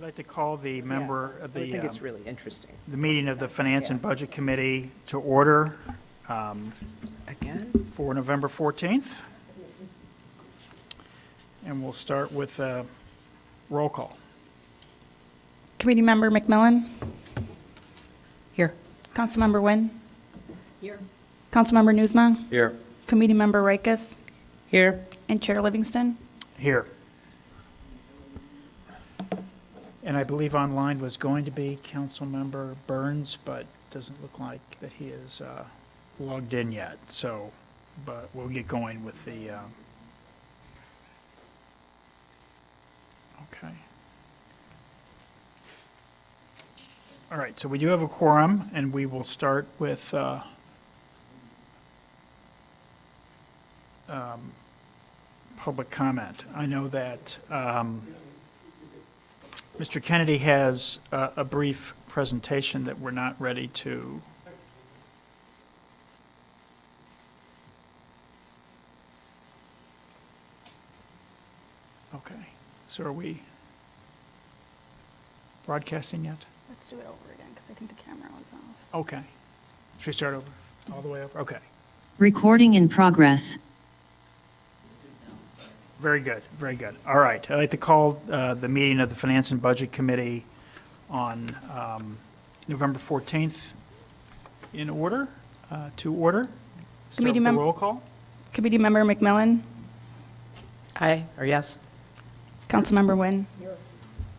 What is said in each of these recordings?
like to call the member of I think it's the really interesting. meeting of the Finance and Budget Committee to order Again? for November 14th. And we'll start with roll call. Committee Member McMillan? Here. Councilmember Nguyen? Here. Councilmember Newsma? Here. Committee Member Rikus? Here. And Chair Livingston? Here. And I believe online was going to be Councilmember Burns, but doesn't look like that he is logged in yet. So, but we'll get going with the, okay. All right, so we do have a quorum, and we will start with public comment. I know that Mr. Kennedy has a brief presentation that we're not ready to. Okay, so are we broadcasting yet? Let's do it over again, because I think the camera was off. Okay. Should we start over? All the way over? Okay. Recording in progress. Very good, very good. All right, I'd like to call the meeting of the Finance and Budget Committee on November 14th in order, to order. Start Committee with the mem- roll call. Committee Member McMillan? Aye, or yes? Councilmember Nguyen?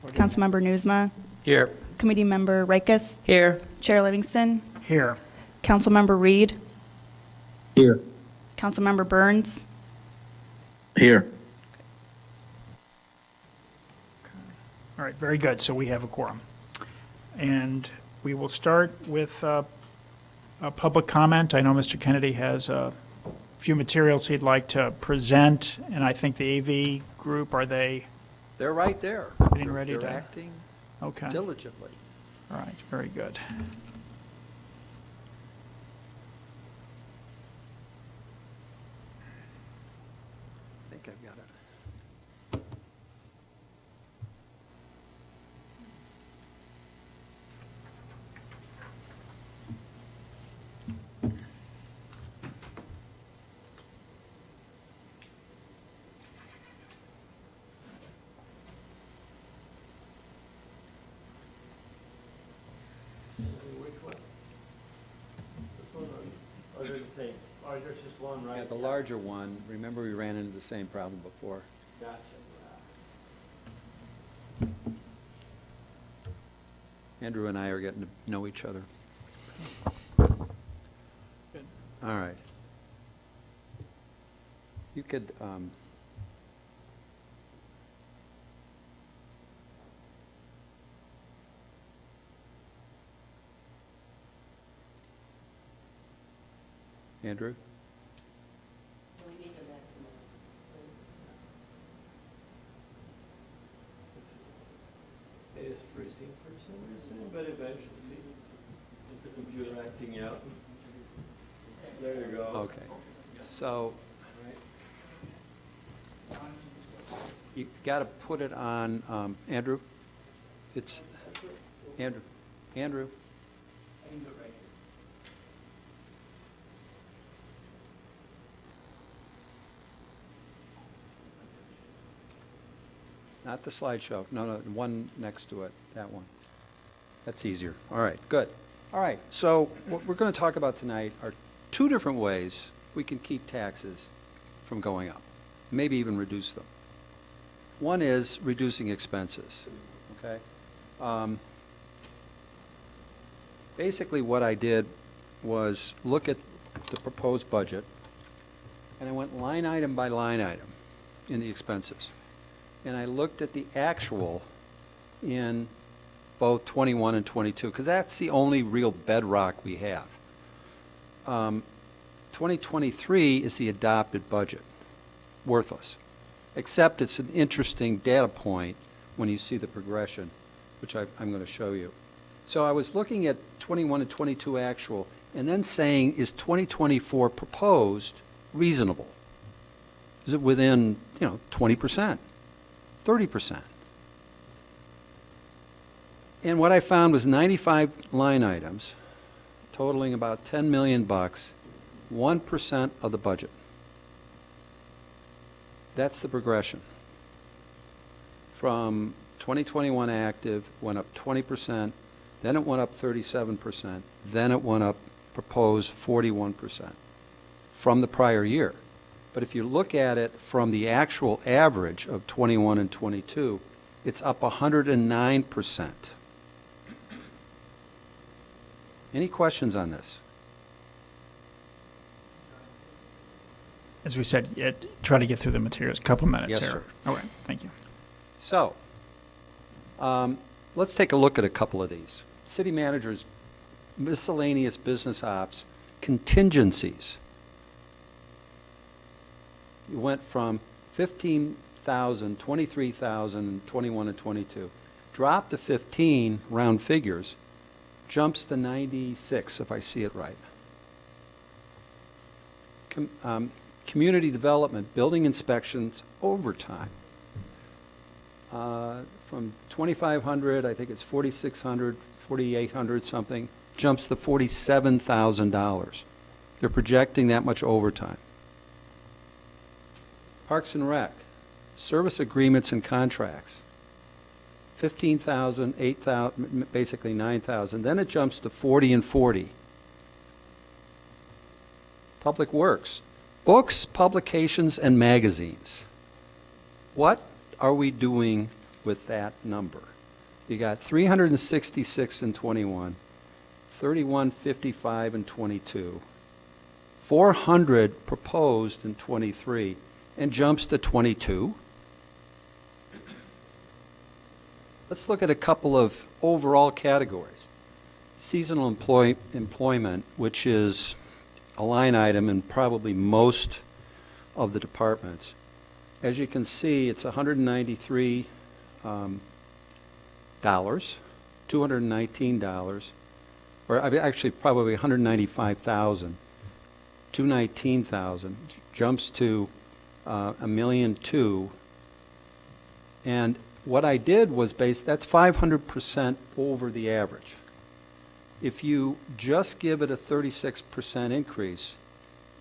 Councilmember Newsma? Here. Committee Member Rikus? Here. Chair Livingston? Here. Councilmember Reed? Here. Councilmember Burns? Here. All right, very good. So we have a quorum. And we will start with a public comment. I know Mr. Kennedy has a few materials he'd like to present, and I think the AV group, are they They're right there. getting ready They're to? acting Okay, diligently. all right, very good. I think I've got it. Or they're the same? Or there's just one, right? Yeah, the larger one, remember we ran into the same problem before. Gotcha. Andrew and I are getting to know each other. Good. All right. You could, Andrew? It is freezing for some reason, but eventually, it's just the computer acting out. There you go. Okay. So you got to put it on, Andrew? It's, Andrew, Andrew? Not the slideshow. No, no, the one next to it, that one. That's easier. All right, good. All right, so what we're going to talk about tonight are two different ways we can keep taxes from going up, maybe even reduce them. One is reducing expenses, okay? Basically, what I did was look at the proposed budget, and I went line item by line item in the expenses. And I looked at the actual in both 21 and 22, because that's the only real bedrock we have. 2023 is the adopted budget, worthless, except it's an interesting data point when you see the progression, which I'm going to show you. So I was looking at 21 and 22 actual, and then saying, is 2024 proposed reasonable? Is it within, 20%, 30%? And what I found was 95 line items totaling about $10 million, 1% of the budget. That's the progression. From 2021 active, went up 20%, then it went up 37%, then it went up, proposed 41% from the prior year. But if you look at it from the actual average of 21 and 22, it's up 109%. Any questions on this? As we said, try to get through the materials. A couple minutes Yes, here. sir. All right, thank you. So, let's take a look at a couple of these. City managers, miscellaneous business ops, contingencies. You went from 15,000, 23,000, 21 and 22. Dropped to 15, round figures, jumps to 96, if I see it right. Community development, building inspections, overtime. From 2,500, I think it's 4,600, 4,800 something, jumps to $47,000. They're projecting that much overtime. Parks and Rec, service agreements and contracts, 15,000, 8,000, basically 9,000. Then it jumps to 40 and 40. Public Works, books, publications, and magazines. What are we doing with that number? You got 366 in 21, 3155 in 22, 400 proposed in 23, and jumps to 22. Let's look at a couple of overall categories. Seasonal employment, which is a line item in probably most of the departments. As you can see, it's $193, $219, or actually probably $195,000, $219,000, jumps to $1,200,000. And what I did was that's 500% over the average. If you just give it a 36% increase,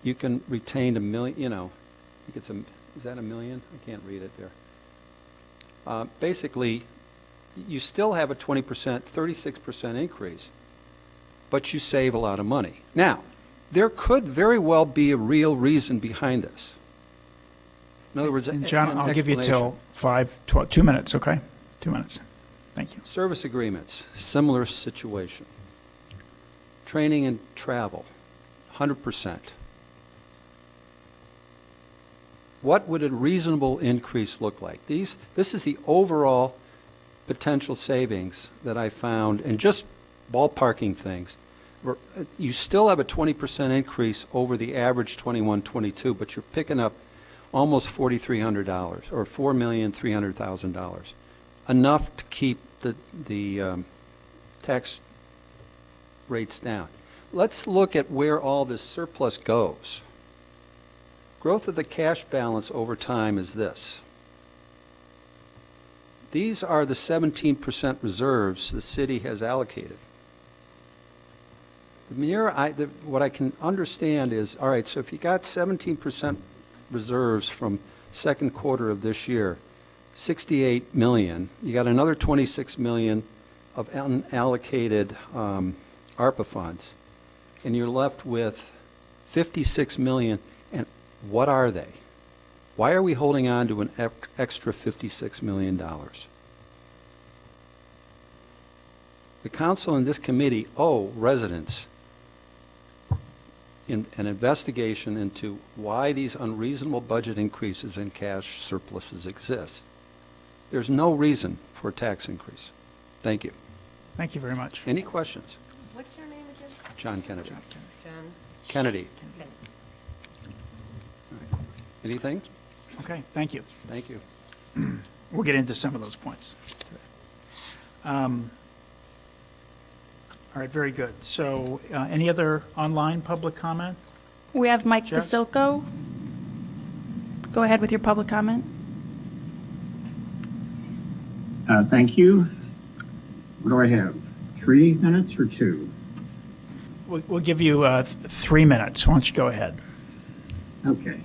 you can retain $1 million, you know, I think it's is that $1 million? I can't read it there. Basically, you still have a 20%, 36% increase, but you save a lot of money. Now, there could very well be a real reason behind this. In other words, And John, an I'll give you explanation. till 2 minutes, okay? 2 minutes. Thank you. Service agreements, similar situation. Training and travel, 100%. What would a reasonable increase look like? This is the overall potential savings that I found, and just ballparking things. You still have a 20% increase over the average 21, 22, but you're picking up almost $4,300 or $4,300,000, enough to keep the tax rates down. Let's look at where all this surplus goes. Growth of the cash balance over time is this. These are the 17% reserves the city has allocated. What I can understand is, all right, so if you got 17% reserves from second quarter of this year, $68 million, you got another $26 million of unallocated ARPA funds, and you're left with $56 million. And what are they? Why are we holding on to an extra $56 million? The council and this committee owe residents an investigation into why these unreasonable budget increases in cash surpluses exist. There's no reason for a tax increase. Thank you. Thank you very much. Any questions? What's your name again? John Kennedy. John. Kennedy. Anything? Okay, thank you. Thank you. We'll get into some of those points. All right, very good. So any other online public comment? We have Mike Jess? Basilko. Go ahead with your public comment. Thank you. What do I have? 3 minutes or 2? We'll give you 3 minutes. Why don't you go ahead? Okay.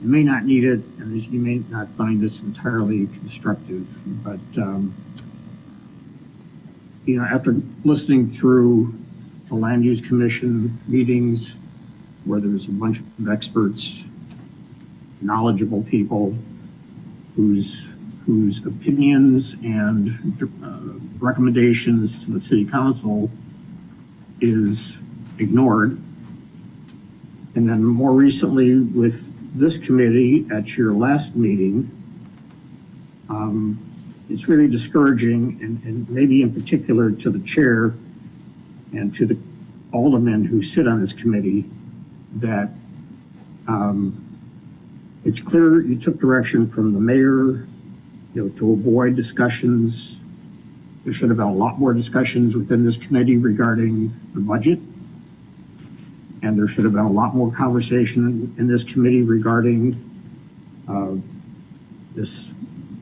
You may not need it, and you may not find this entirely constructive, but, after listening through the Land Use Commission meetings where there's a bunch of experts, knowledgeable people whose opinions and recommendations to the city council is ignored. And then more recently with this committee at your last meeting, it's really discouraging, and maybe in particular to the chair and to the aldermen who sit on this committee, that it's clear you took direction from the mayor, to avoid discussions. There should have been a lot more discussions within this committee regarding the budget. And there should have been a lot more conversation in this committee regarding this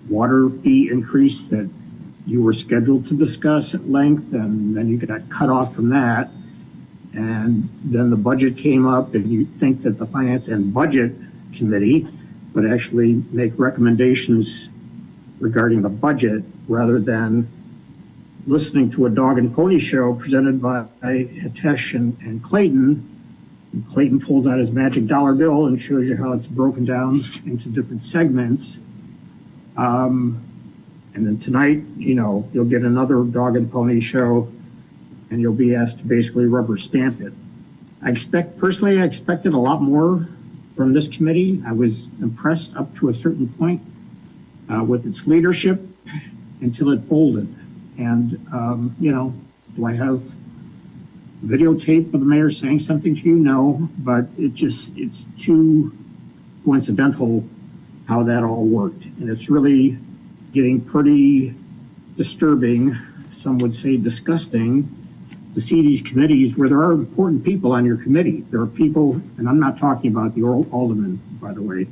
water fee increase that you were scheduled to discuss at length, and then you got cut off from that. And then the budget came up, and you think that the Finance and Budget Committee would actually make recommendations regarding the budget rather than listening to a dog and pony show presented by Hitesh and Clayton. And Clayton pulls out his magic dollar bill and shows you how it's broken down into different segments. And then tonight, you'll get another dog and pony show, and you'll be asked to basically rubber stamp it. I expected a lot more from this committee. I was impressed up to a certain point with its leadership until it folded. And, do I have videotape of the mayor saying something to you? No, but it's too coincidental how that all worked. And it's really getting pretty disturbing, some would say disgusting, to see these committees where there are important people on your committee. There are people, and I'm not talking about the aldermen, by the way.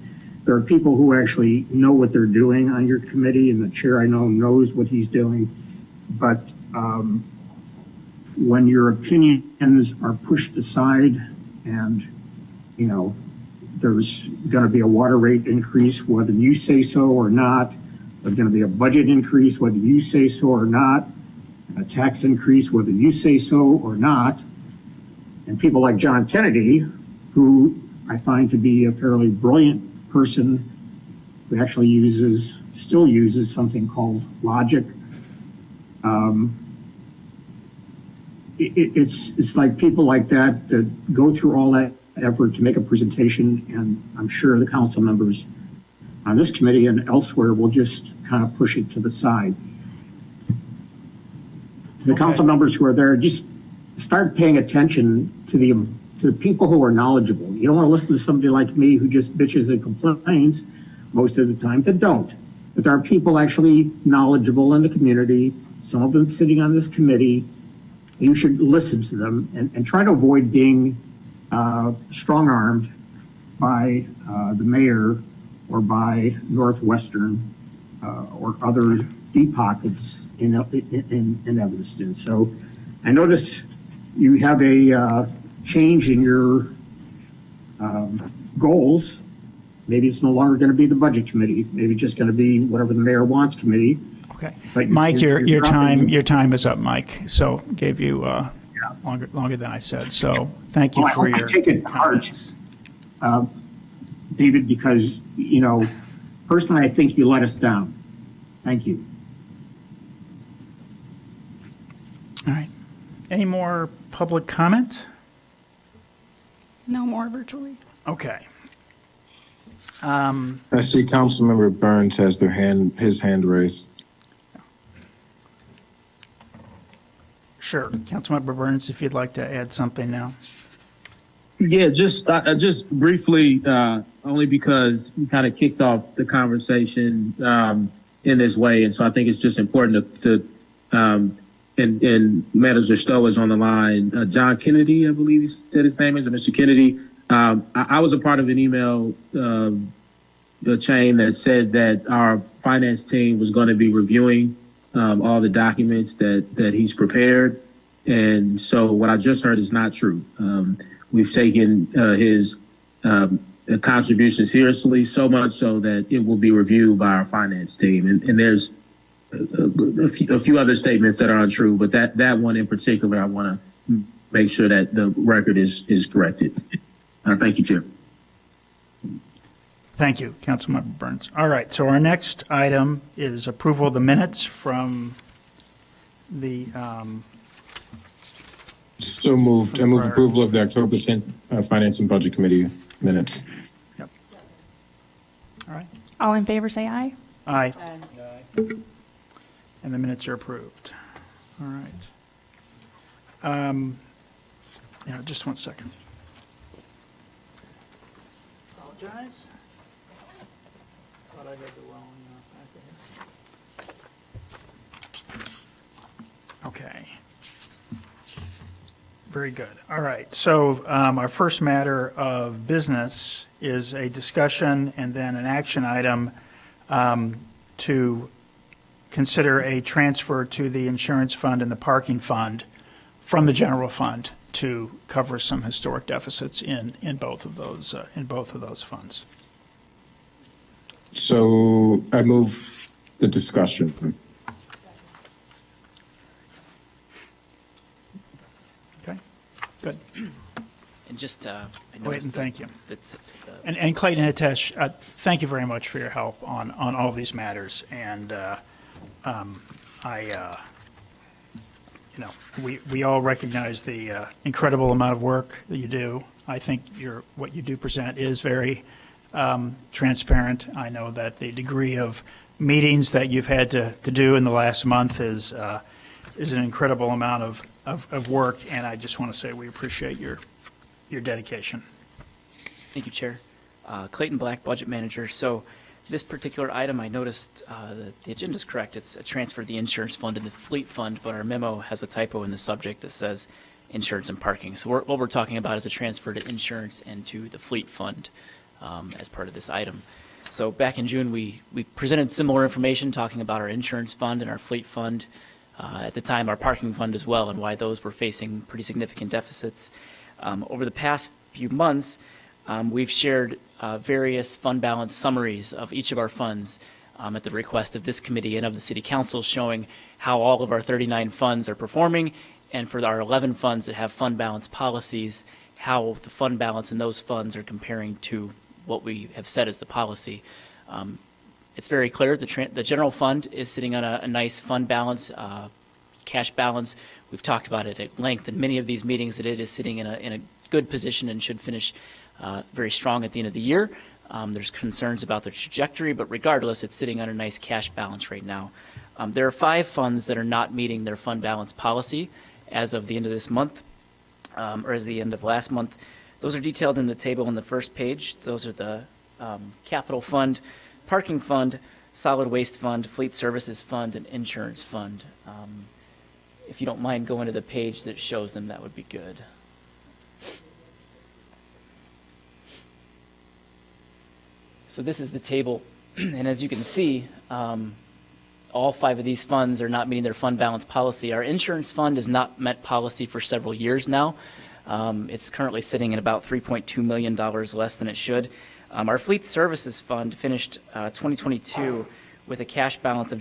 There are people who actually know what they're doing on your committee, and the chair I know knows what he's doing. But when your opinions are pushed aside and, there's going to be a water rate increase, whether you say so or not, there's going to be a budget increase, whether you say so or not, a tax increase, whether you say so or not, and people like John Kennedy, who I find to be a fairly brilliant person who actually still uses something called logic. It's like people like that go through all that effort to make a presentation, and I'm sure the council members on this committee and elsewhere will just kind of push it to the side. The council members who are there, just start paying attention to the people who are knowledgeable. You don't want to listen to somebody like me who just bitches and complains most of the time, but don't. But there are people actually knowledgeable in the community, some of them sitting on this committee. You should listen to them and try to avoid being strong-armed by the mayor or by Northwestern or other deep pockets in Evanston. So I noticed you have a change in your goals. Maybe it's no longer going to be the budget committee. Maybe it's just going to be whatever the mayor wants committee. Okay. But Mike, your dropping- time is up, Mike. So gave you longer than I said. So thank you Well, I for hope your you take it to heart, comments. David, because, personally, I think you let us down. Thank you. All right. Any more public comment? No more virtually. Okay. I see Councilmember Burns has his hand raised. Sure. Councilmember Burns, if you'd like to add something now. Yeah, just briefly, only because we kind of kicked off the conversation in this way, and so I think it's just important to and Manager Stowe is on the line. John Kennedy, I believe he said his name is, Mr. Kennedy. I was a part of an email chain that said that our finance team was going to be reviewing all the documents that he's prepared. And so what I just heard is not true. We've taken his contribution seriously, so much so that it will be reviewed by our finance team. And there's a few other statements that are untrue, but that one in particular, I want to make sure that the record is corrected. Thank you, Chair. Thank you, Councilmember Burns. All right, so our next item is approval of the minutes from the, So moved. I move approval of the October 10th Finance and Budget Committee minutes. yep. All right, All in favor, say aye. aye. And the minutes are approved. All right. Just 1 second. Apologize. Thought I had the wrong packet here. Okay. Very good. All right. So our first matter of business is a discussion and then an action item to consider a transfer to the insurance fund and the parking fund from the general fund to cover some historic deficits in both of those funds. So I move the discussion. Okay, good. And just, I Clayton, noticed that thank you. that's, And Clayton and Hitesh, thank you very much for your help on all these matters. And we all recognize the incredible amount of work that you do. I think what you do present is very transparent. I know that the degree of meetings that you've had to do in the last month is an incredible amount of work, and I just want to say we appreciate your dedication. Thank you, Chair. Clayton Black, Budget Manager. So this particular item, I noticed the agenda is correct. It's a transfer of the insurance fund to the fleet fund, but our memo has a typo in the subject that says insurance and parking. So what we're talking about is a transfer to insurance and to the fleet fund as part of this item. So back in June, we presented similar information talking about our insurance fund and our fleet fund. At the time, our parking fund as well, and why those were facing pretty significant deficits. Over the past few months, we've shared various fund balance summaries of each of our funds at the request of this committee and of the City Council, showing how all of our 39 funds are performing, and for our 11 funds that have fund balance policies, how the fund balance in those funds are comparing to what we have set as the policy. It's very clear the general fund is sitting on a nice fund balance, cash balance. We've talked about it at length in many of these meetings, that it is sitting in a good position and should finish very strong at the end of the year. There's concerns about the trajectory, but regardless, it's sitting on a nice cash balance right now. There are 5 funds that are not meeting their fund balance policy as of the end of this month, or as the end of last month. Those are detailed in the table on the first page. Those are the capital fund, parking fund, solid waste fund, fleet services fund, and insurance fund. If you don't mind going to the page that shows them, that would be good. So this is the table, and as you can see, all 5 of these funds are not meeting their fund balance policy. Our insurance fund has not met policy for several years now. It's currently sitting at about $3.2 million less than it should. Our fleet services fund finished 2022 with a cash balance of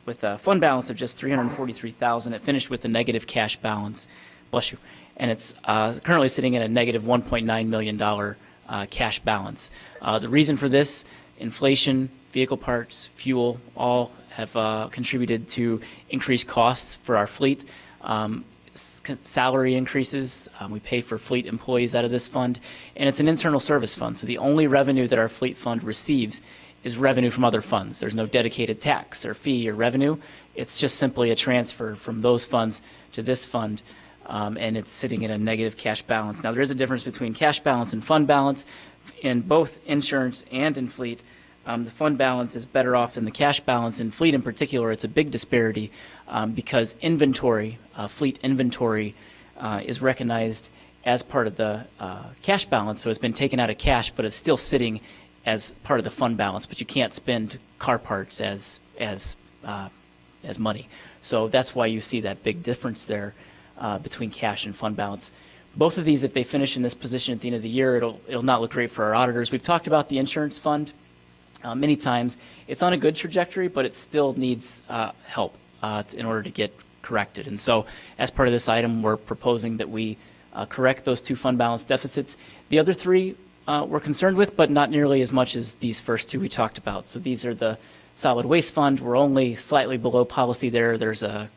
with a fund balance of just $343,000. It finished with a negative cash balance. Bless you. And it's currently sitting at a negative $1.9 million cash balance. The reason for this, inflation, vehicle parts, fuel, all have contributed to increased costs for our fleet. Salary increases, we pay for fleet employees out of this fund, and it's an internal service fund, so the only revenue that our fleet fund receives is revenue from other funds. There's no dedicated tax or fee or revenue. It's just simply a transfer from those funds to this fund, and it's sitting in a negative cash balance. Now, there is a difference between cash balance and fund balance. In both insurance and in fleet, the fund balance is better off than the cash balance. In fleet in particular, it's a big disparity because inventory, fleet inventory, is recognized as part of the cash balance. So it's been taken out of cash, but it's still sitting as part of the fund balance. But you can't spend car parts as as money. So that's why you see that big difference there between cash and fund balance. Both of these, if they finish in this position at the end of the year, it'll not look great for our auditors. We've talked about the insurance fund many times. It's on a good trajectory, but it still needs help in order to get corrected. And so as part of this item, we're proposing that we correct those two fund balance deficits. The other three we're concerned with, but not nearly as much as these first two we talked about. So these are the solid waste fund. We're only slightly below policy there. There's an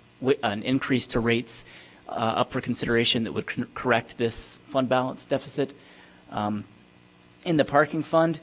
increase to rates up for consideration that would correct this fund balance deficit. In the parking fund,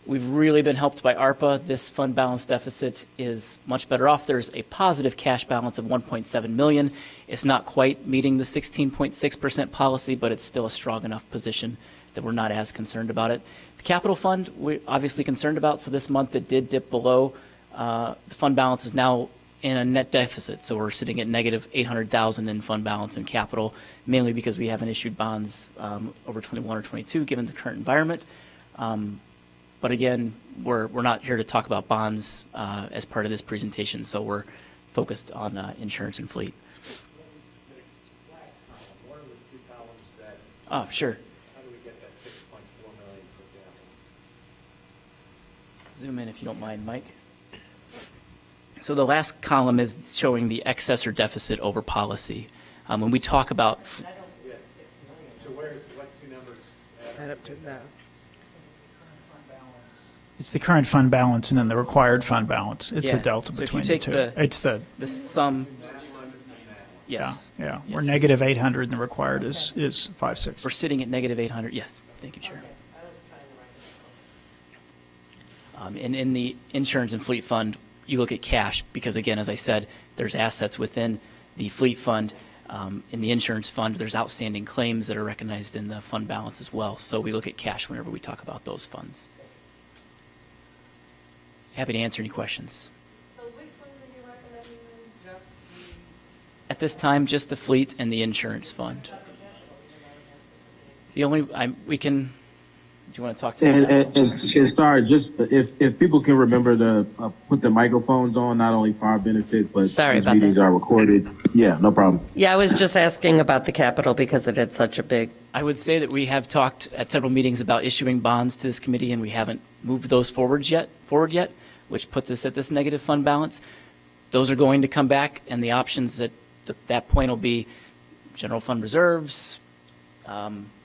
we've really been helped by ARPA. This fund balance deficit is much better off. There's a positive cash balance of $1.7 million. It's not quite meeting the 16.6% policy, but it's still a strong enough position that we're not as concerned about it. The capital fund, we're obviously concerned about. So this month it did dip below. The fund balance is now in a net deficit. So we're sitting at negative $800,000 in fund balance and capital, mainly because we haven't issued bonds over 21 or 22, given the current environment. But again, we're not here to talk about bonds as part of this presentation, so we're focused on insurance and fleet. Oh, sure. How do we get that $6.4 million put down? Zoom in if you don't mind, Mike. So the last column is showing the excess or deficit over policy. When we talk about... So what two numbers? Add up to that. It's the current fund balance and then the required fund balance. It's Yeah. the delta So if you between the take two. the- It's the, the sum... yeah, Yes. yeah. We're Yes. negative 800 and the required is 5.6. We're sitting at negative 800. Yes. Thank you, Chair. And in the insurance and fleet fund, you look at cash because, again, as I said, there's assets within the fleet fund. In the insurance fund, there's outstanding claims that are recognized in the fund balance as well. So we look at cash whenever we talk about those funds. Happy to answer any questions. So which ones are you recommending then? Just At this time, just the fleet and the insurance fund. The only, we can, do you want to talk to me? And sorry, just if people can remember to put the microphones on, not only for our benefit, but Sorry these about meetings that. are recorded. Yeah, no problem. Yeah, I was just asking about the capital because it had such a big, I would say that we have talked at several meetings about issuing bonds to this committee, and we haven't moved those forward yet, which puts us at this negative fund balance. Those are going to come back, and the options at that point will be general fund reserves,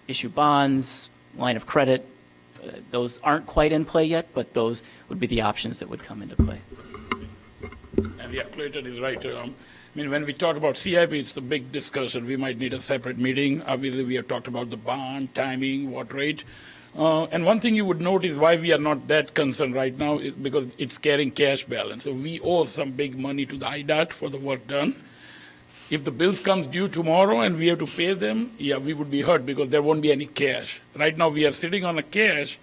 issue bonds, line of credit. Those aren't quite in play yet, but those would be the options that would come into play. And yeah, Clayton is right. I mean, when we talk about CIP, it's the big discussion. We might need a separate meeting. Obviously, we have talked about the bond, timing, what rate. And one thing you would note is why we are not that concerned right now is because it's carrying cash balance. So we owe some big money to the IDOT for the work done. If the bills comes due tomorrow and we have to pay them, yeah, we would be hurt because there won't be any cash. Right now we are sitting on a cash,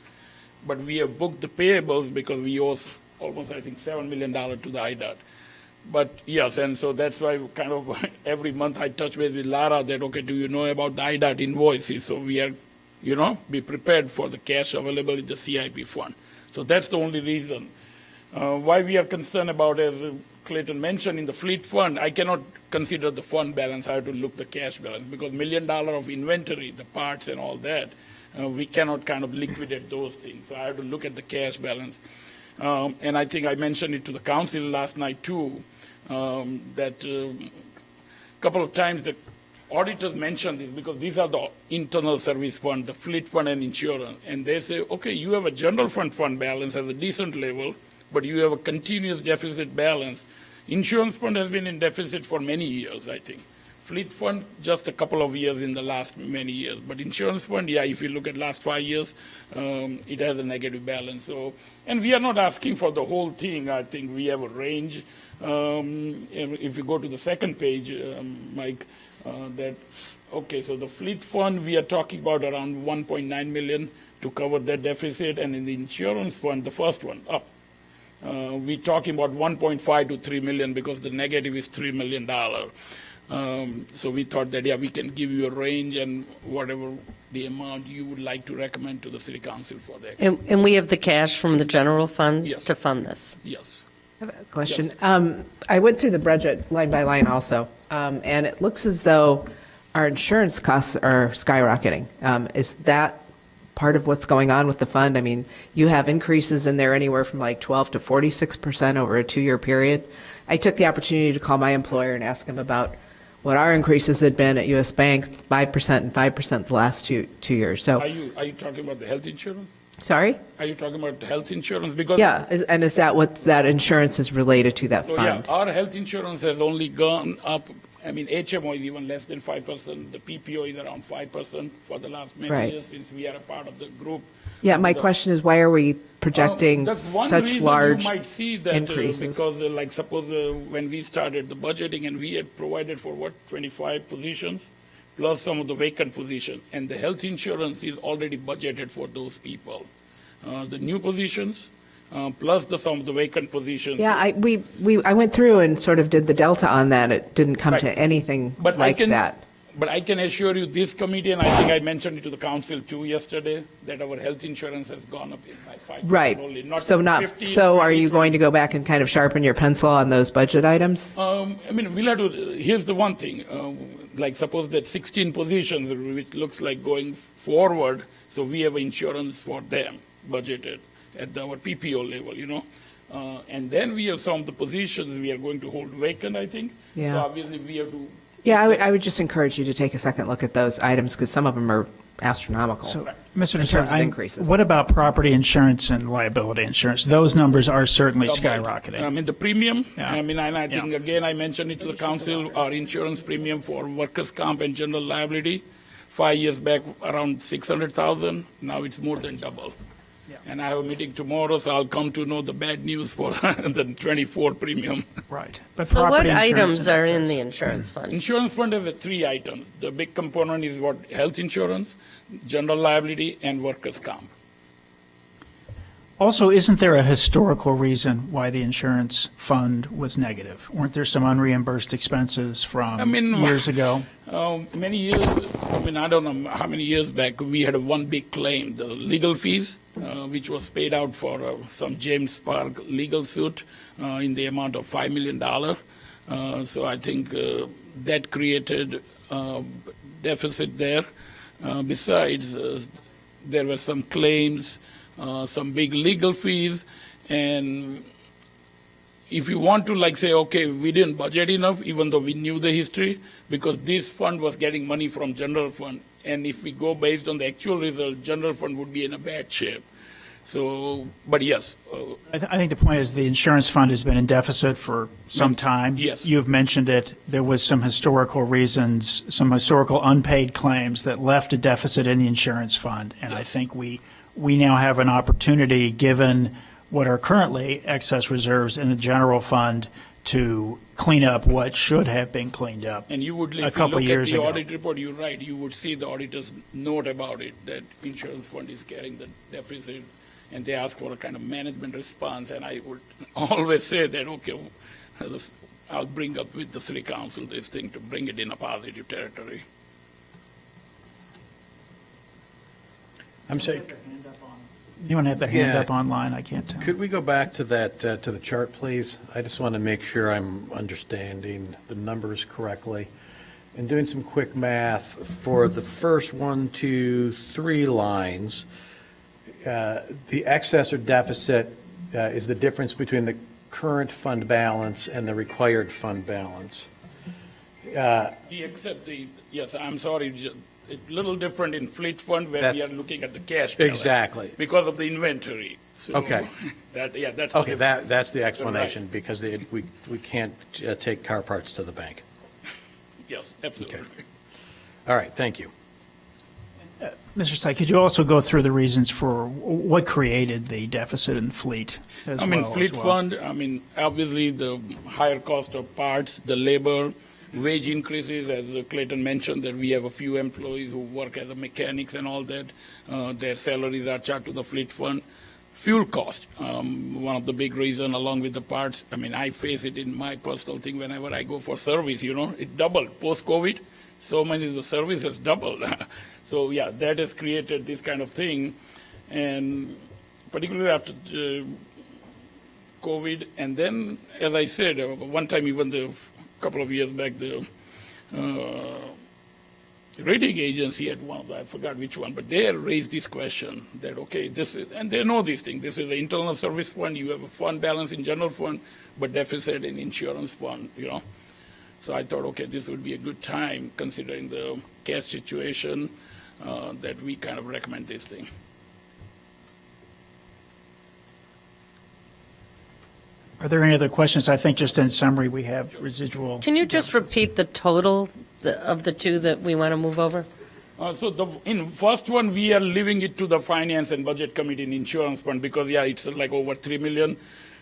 but we have booked the payables because we owe almost, I think, $7 million to the IDOT. But yes, and so that's why kind of every month I touch base with Lara that, okay, do you know about the IDOT invoices? So we are, be prepared for the cash available in the CIP fund. So that's the only reason. Why we are concerned about, as Clayton mentioned, in the fleet fund, I cannot consider the fund balance. I have to look the cash balance because $1 million of inventory, the parts and all that, we cannot kind of liquidate those things. So I have to look at the cash balance. And I think I mentioned it to the council last night too, that a couple of times the auditors mentioned this because these are the internal service fund, the fleet fund and insurance. And they say, okay, you have a general fund balance at a decent level, but you have a continuous deficit balance. Insurance fund has been in deficit for many years, I think. Fleet fund, just a couple of years in the last many years. But insurance fund, yeah, if you look at last 5 years, it has a negative balance. So, and we are not asking for the whole thing. I think we have a range. If you go to the second page, Mike, okay, so the fleet fund, we are talking about around 1.9 million to cover that deficit. And in the insurance fund, the first one, up. We're talking about 1.5 to 3 million because the negative is $3 million. So we thought that, yeah, we can give you a range and whatever the amount you would like to recommend to the city council for that. and we have the cash from the general fund Yes. to fund this. Yes. have a question. I went through the budget line by line also, and it looks as though our insurance costs are skyrocketing. Is that part of what's going on with the fund? I mean, you have increases in there anywhere from like 12 to 46% over a 2-year period. I took the opportunity to call my employer and ask him about what our increases had been at U.S. Bank, 5% and 5% the last two years. So, Are you talking about the health insurance? sorry? Are you talking about the health insurance? Because Yeah, and is that what that insurance is related to, that So fund? yeah, our health insurance has only gone up. I mean, HMO is even less than 5%. The PPO is around 5% for the last many Right. years since we are a part of the group. Yeah, my The- question is, why are we projecting That's one such reason large you might see that increases? because, like, suppose when we started the budgeting and we had provided for 25 positions plus some of the vacant position, and the health insurance is already budgeted for those people. The new positions plus some of the vacant positions. Yeah, I went through and sort of did the delta on that. It didn't come to Right. anything But like that. But I can assure you, this committee, and I think I mentioned it to the council too yesterday, that our health insurance has gone up by 5% Right. only. So are you going to go back and kind of sharpen your pencil on those budget items? I mean, we'll have to, here's the one thing, like suppose that 16 positions, which looks like going forward, so we have insurance for them budgeted at our PPO level, you know. And then we have some of the positions we are going to hold vacant, I think. Yeah. So obviously we have to. Yeah, I would just encourage you to take a second look at those items because some of them are astronomical. So, Mr. in Deser, terms of increases. what about property insurance and liability insurance? Those numbers are certainly skyrocketing. I mean, the premium, Yeah. I mean, and I think, Yeah. again, I mentioned it to the council, our insurance premium for workers' comp and general liability, 5 years back, around 600,000. Now it's more than double. And I have a meeting tomorrow, so I'll come to know the bad news for the 24 premium. Right. But So what property insurance items and are in excess. the insurance fund? Insurance fund has 3 items. The big component is what health insurance, general liability, and workers' comp. Also, isn't there a historical reason why the insurance fund was negative? Weren't there some unreimbursed expenses from years ago? Many years, I mean, I don't know how many years back, we had one big claim, the legal fees, which was paid out for some James Park legal suit in the amount of $5 million. So I think that created deficit there. Besides, there were some claims, some big legal fees, and if you want to like say, okay, we didn't budget enough, even though we knew the history, because this fund was getting money from general fund, and if we go based on the actual result, general fund would be in a bad shape. So, but yes. I think the point is the insurance fund has been in deficit for some time. Yes. You've mentioned it. There was some historical reasons, some historical unpaid claims that left a deficit in the insurance fund. And I think we now have an opportunity, given what are currently excess reserves in the general fund, to clean up what should have been cleaned up And you would, a if you couple look years at the ago. audit report, you're right, you would see the auditors note about it, that insurance fund is carrying the deficit, and they ask for a kind of management response, and I would always say that, okay, I'll bring up with the city council this thing to bring it in a positive territory. I'm saying, Anyone have their hand Yeah. up online? I can't tell. could we go back to that, to the chart, please? I just want to make sure I'm understanding the numbers correctly. And doing some quick math, for the first 1, 2, 3 lines, the excess or deficit is the difference between the current fund balance and the required fund balance. Except yes, I'm sorry, it's a little different in fleet fund where we are looking at the cash balance. Exactly. Because of the inventory. So Okay. That's Okay, the that's the explanation, because we can't take car parts to the bank. Yes, absolutely. All right, thank you. Mr. Sy, could you also go through the reasons for what created the deficit in fleet as I mean, well? fleet fund, I mean, obviously the higher cost of parts, the labor, wage increases, as Clayton mentioned, that we have a few employees who work as a mechanics and all that. Their salaries are charged to the fleet fund. Fuel cost, one of the big reasons along with the parts. I mean, I face it in my personal thing whenever I go for service, it doubled post-COVID. So many of the services doubled. So yeah, that has created this kind of thing. And particularly after COVID. And then, as I said, one time, even a couple of years back, the rating agency had one, I forgot which one, but they had raised this question that, okay, this is, and they know these things. This is the internal service fund. You have a fund balance in general fund, but deficit in insurance fund, you know. So I thought, okay, this would be a good time, considering the cash situation, that we kind of recommend this thing. Are there any other questions? I think just in summary, we have residual. Can you just repeat the total of the two that we want to move over? So in first one, we are leaving it to the Finance and Budget Committee in Insurance Fund because, yeah, it's like over 3 million.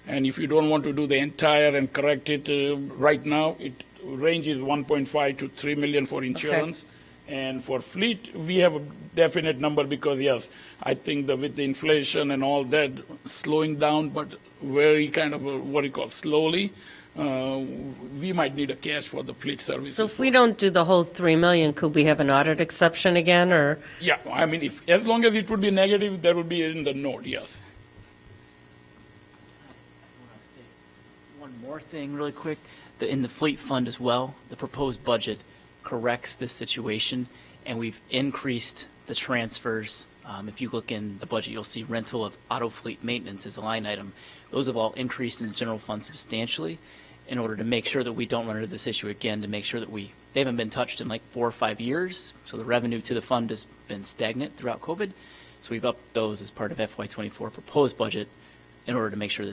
And if you don't want to do the entire and correct it right now, it ranges 1.5 to 3 million for insurance. Okay. And for fleet, we have a definite number because, yes, I think that with the inflation and all that slowing down, but very kind of what you call slowly, we might need a cash for the fleet services. So if we don't do the whole 3 million, could we have an audit exception again, or? Yeah, I mean, if as long as it would be negative, that would be in the note, yes. I want to say one more thing really quick. In the fleet fund as well, the proposed budget corrects this situation, and we've increased the transfers. If you look in the budget, you'll see rental of auto fleet maintenance as a line item. Those have all increased in the general fund substantially in order to make sure that we don't run into this issue again, to make sure that they haven't been touched in like 4 or 5 years. So the revenue to the fund has been stagnant throughout COVID. So we've upped those as part of FY24 proposed budget in order to make sure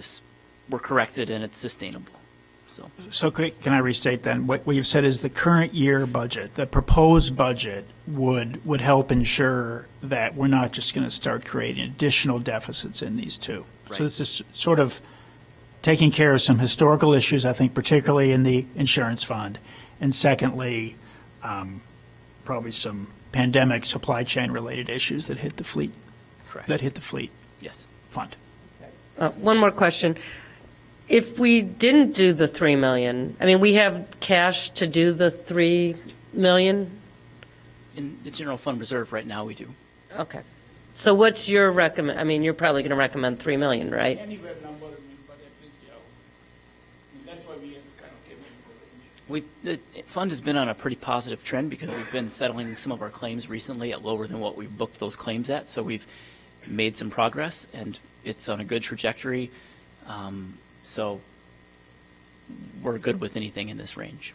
we're corrected and it's sustainable. So can I restate then? What you've said is the current year budget, the proposed budget would help ensure that we're not just going to start creating additional deficits in these two. Right. So this is sort of taking care of some historical issues, I think, particularly in the insurance fund. And secondly, probably some pandemic supply chain related issues that hit the fleet. Correct. That hit the fleet. Yes. Fund. One more question. If we didn't do the 3 million, I mean, we have cash to do the 3 million? In the general fund reserve right now, we do. Okay. So what's your recommend? I mean, you're probably going to recommend 3 million, right? Anywhere number, but at least, yeah. That's why we kind of came into the range. The fund has been on a pretty positive trend because we've been settling some of our claims recently at lower than what we booked those claims at. So we've made some progress, and it's on a good trajectory. So we're good with anything in this range.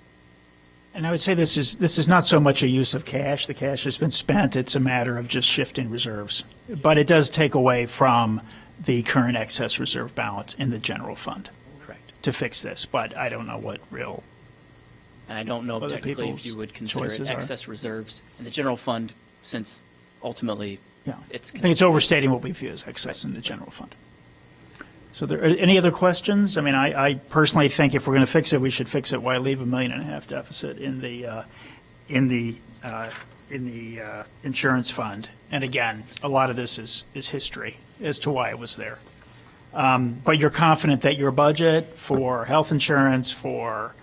And I would say this is not so much a use of cash. The cash has been spent. It's a matter of just shifting reserves. But it does take away from the current excess reserve balance in the general fund. Correct. To fix this. But I don't know what real. And I don't know technically if you would consider it excess reserves in the general fund, since ultimately it's. I think it's overstating what we view as excess in the general fund. So there any other questions? I mean, I personally think if we're going to fix it, we should fix it. Why leave $1.5 million deficit in the insurance fund? And again, a lot of this is history as to why it was there. But you're confident that your budget for health insurance, for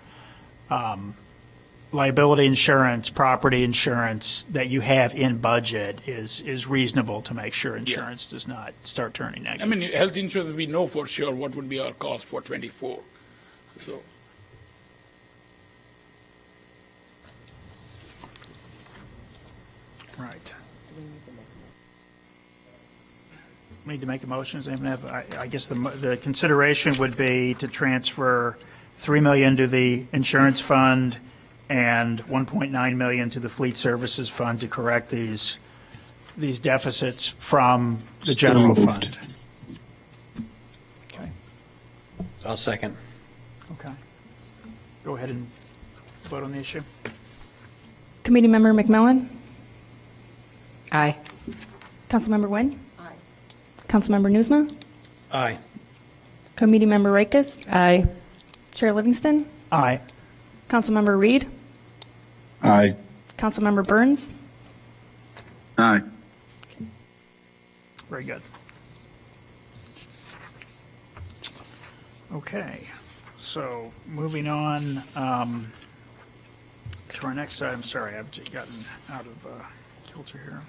liability insurance, property insurance that you have in budget is reasonable to make sure insurance does not start turning negative. I mean, health insurance, we know for sure what would be our cost for 24. So. Right. Need to make a motion? Does anyone have? I guess the consideration would be to transfer $3 million to the insurance fund and $1.9 million to the fleet services fund to correct these deficits from the general fund. Okay. I'll second. Okay. Go ahead and vote on the issue. Committee Member McMillan? Aye. Councilmember Nguyen? Aye. Councilmember Newsma? Aye. Committee Member Rakes? Aye. Chair Livingston? Aye. Councilmember Reed? Aye. Councilmember Burns? Aye. Very good. Okay, so moving on to our next item. Sorry, I've gotten out of kilter here.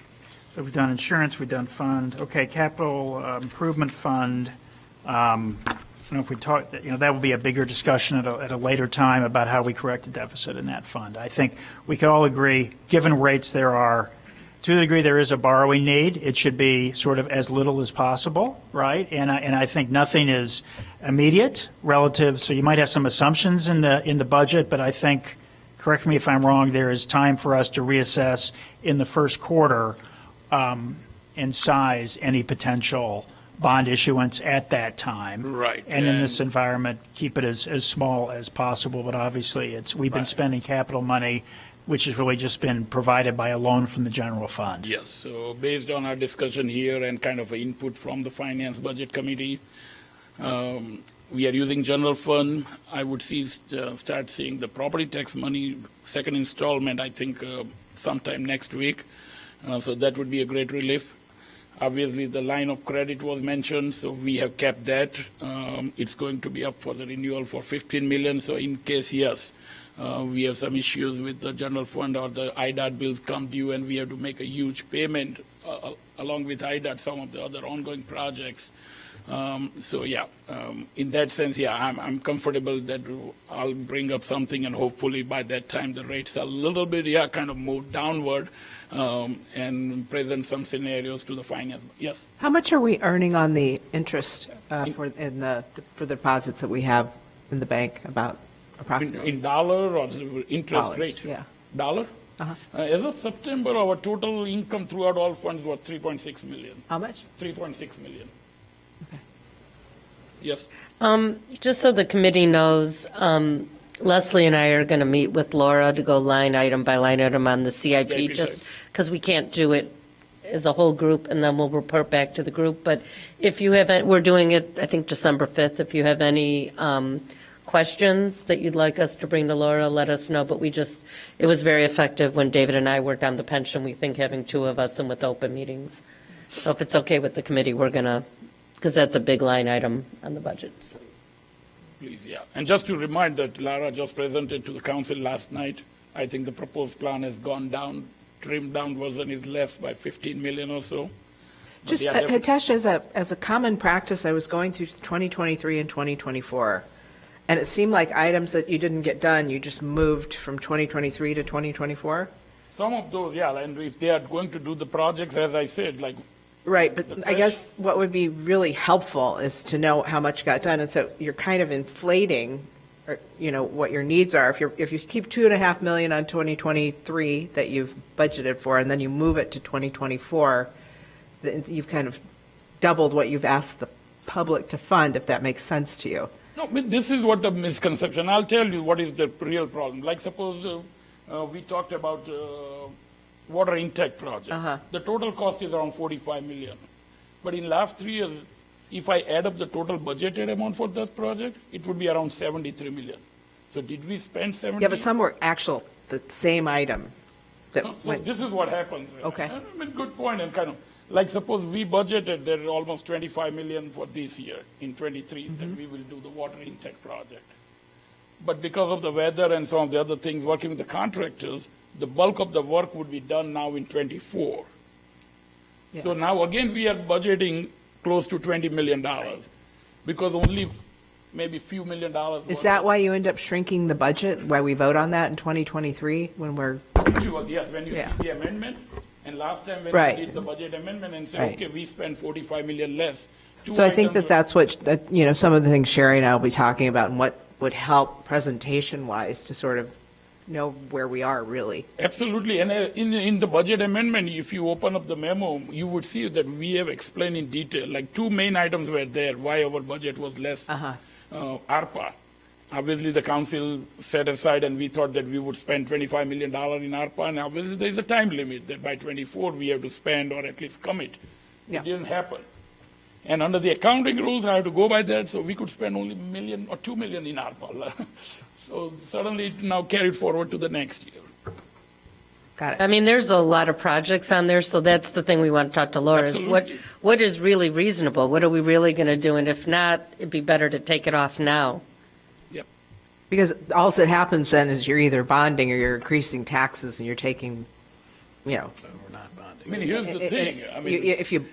So we've done insurance, we've done fund. Okay, capital improvement fund. know if we talk, that will be a bigger discussion at a later time about how we correct the deficit in that fund. I think we can all agree, given rates there are, to the degree there is a borrowing need, it should be sort of as little as possible, right? And I think nothing is immediate relative, so you might have some assumptions in the budget, but I think, correct me if I'm wrong, there is time for us to reassess in the first quarter and size any potential bond issuance at that time. Right. And in this environment, keep it as small as possible, but obviously we've been spending capital money, which has really just been provided by a loan from the general fund. Yes, so based on our discussion here and kind of input from the Finance Budget Committee, we are using general fund. I would start seeing the property tax money, second installment, I think sometime next week. So that would be a great relief. Obviously, the line of credit was mentioned, so we have kept that. It's going to be up for the renewal for 15 million. So in case, yes, we have some issues with the general fund or the IDOT bills come due and we have to make a huge payment along with IDOT, some of the other ongoing projects. So yeah, in that sense, yeah, I'm comfortable that I'll bring up something and hopefully by that time the rates are a little bit, kind of move downward and present some scenarios to the finance. Yes. How much are we earning on the interest for the deposits that we have in the bank, about approximately? In dollar or interest Dollars, rate? yeah. Dollar? As of September, our total income throughout all funds was 3.6 million. How much? 3.6 million. Okay. Yes. Just so the committee knows, Leslie and I are going to meet with Laura to go line item by line item on the CIP, just because we can't do it as a whole group, and then we'll report back to the group. But if you have, we're doing it, I think, December 5th. If you have any questions that you'd like us to bring to Laura, let us know. But it was very effective when David and I worked on the pension. We think having two of us and with open meetings. So if it's okay with the committee, we're going to, because that's a big line item on the budget. So. Please, yeah. And just to remind that Lara just presented to the council last night, I think the proposed plan has gone down, trimmed down version is less by 15 million or so. But Just, Hitesh, as a common practice, I was going through 2023 and 2024, and it seemed like items that you didn't get done, you just moved from 2023 to 2024? Some of those, yeah, and if they are going to do the projects, as I said, like. Right, but I guess what would be really helpful is to know how much got done, and so you're kind of inflating, or, what your needs are. If you keep $2.5 million on 2023 that you've budgeted for, and then you move it to 2024, you've kind of doubled what you've asked the public to fund, if that makes sense to you. No, but this is what the misconception. I'll tell you what is the real problem. Like suppose we talked about water intake project. The total cost is around 45 million. But in last 3 years, if I add up the total budgeted amount for that project, it would be around 73 million. So did we spend 70? Yeah, but some were the same item. So this is what happens. Okay. I mean, good point, and kind of, like suppose we budgeted there almost 25 million for this year in 23 that we will do the water intake project. But because of the weather and some of the other things, working with the contractors, the bulk of the work would be done now in 24. Yeah. So now again we are budgeting close to $20 million because only maybe few $1 million. Is that why you end up shrinking the budget, why we vote on that in 2023 when we're? Yes, when you see the amendment, and last time when we did the budget amendment and said, okay, we spend 45 million less. So I think that's what, some of the things Sherry and I will be talking about and what would help presentation-wise to sort of know where we are really. Absolutely. And in the budget amendment, if you open up the memo, you would see that we have explained in detail, like 2 main items were there, why our budget was less. ARPA. Obviously, the council set aside, and we thought that we would spend $25 million in ARPA, and obviously there is a time limit that by 24 we have to spend or at least commit. It didn't happen. And under the accounting rules, I have to go by that, so we could spend only $1 million or $2 million in ARPA. So suddenly it now carried forward to the next year. Got it. I mean, there's a lot of projects on there, so that's the thing we want to talk to Laura is what is really reasonable? What are we really going to do? And if not, it'd be better to take it off now. Yep. Because all that happens then is you're either bonding or you're increasing taxes and you're taking, We're not bonding. I mean, here's the thing, I mean. If you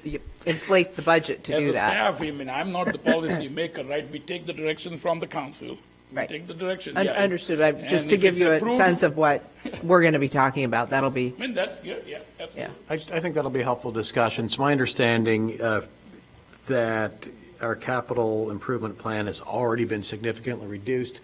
inflate the budget to As do a that. staff, I mean, I'm not the policy maker, right? We take the directions from the council. We Right. take the direction. Understood. Just And to if give it's you a approved- sense of what we're going to be talking about, that'll be, I mean, that's good, yeah, absolutely. I think that'll be a helpful discussion. It's my understanding that our capital improvement plan has already been significantly reduced.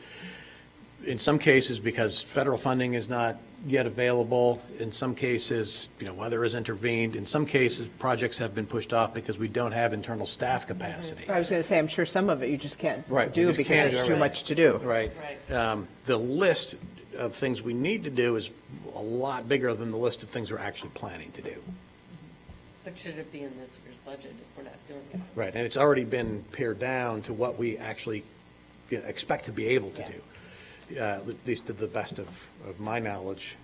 In some cases, because federal funding is not yet available. In some cases, weather has intervened. In some cases, projects have been pushed off because we don't have internal staff capacity. I was going to say, I'm sure some of it you just can't Right, do we just because can't there's do too it. much to do. Right. The list of things we need to do is a lot bigger than the list of things we're actually planning to do. But should it be in this year's budget if we're not doing it? Right, and it's already been pared down to what we actually expect to be able to do, at least to the best of my knowledge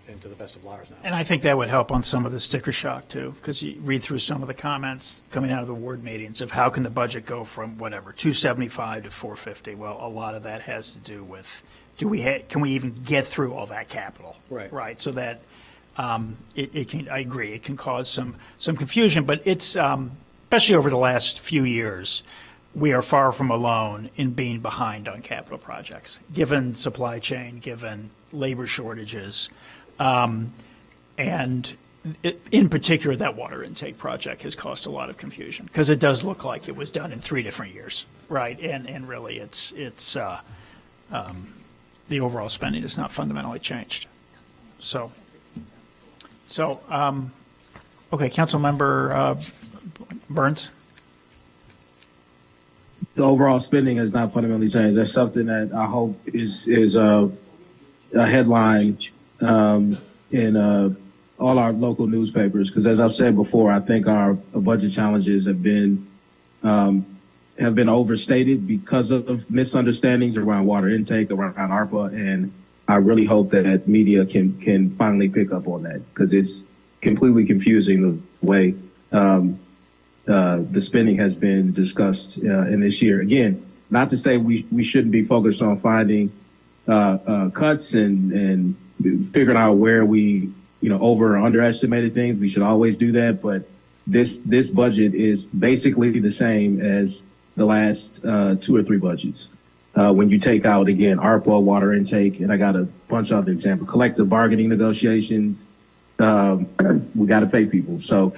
and to the best of Laura's knowledge. And I think that would help on some of the sticker shock too, because you read through some of the comments coming out of the ward meetings of how can the budget go from whatever, 275 to 450? Well, a lot of that has to do with, can we even get through all that capital? Right. Right, so that it can, I agree, it can cause some confusion, but it's, especially over the last few years, we are far from alone in being behind on capital projects, given supply chain, given labor shortages. And in particular, that water intake project has caused a lot of confusion because it does look like it was done in 3 different years, right? And really, it's the overall spending has not fundamentally changed. So, okay, Councilmember Burns. The overall spending has not fundamentally changed. That's something that I hope is a headline in all our local newspapers. Because as I've said before, I think our budget challenges have been overstated because of misunderstandings around water intake, around ARPA, and I really hope that media can finally pick up on that because it's completely confusing the way the spending has been discussed in this year. Again, not to say we shouldn't be focused on finding cuts and figuring out where we over or underestimated things. We should always do that, but this budget is basically the same as the last 2 or 3 budgets. When you take out, again, ARPA, water intake, and I got a bunch of other examples, collective bargaining negotiations, we got to pay people. So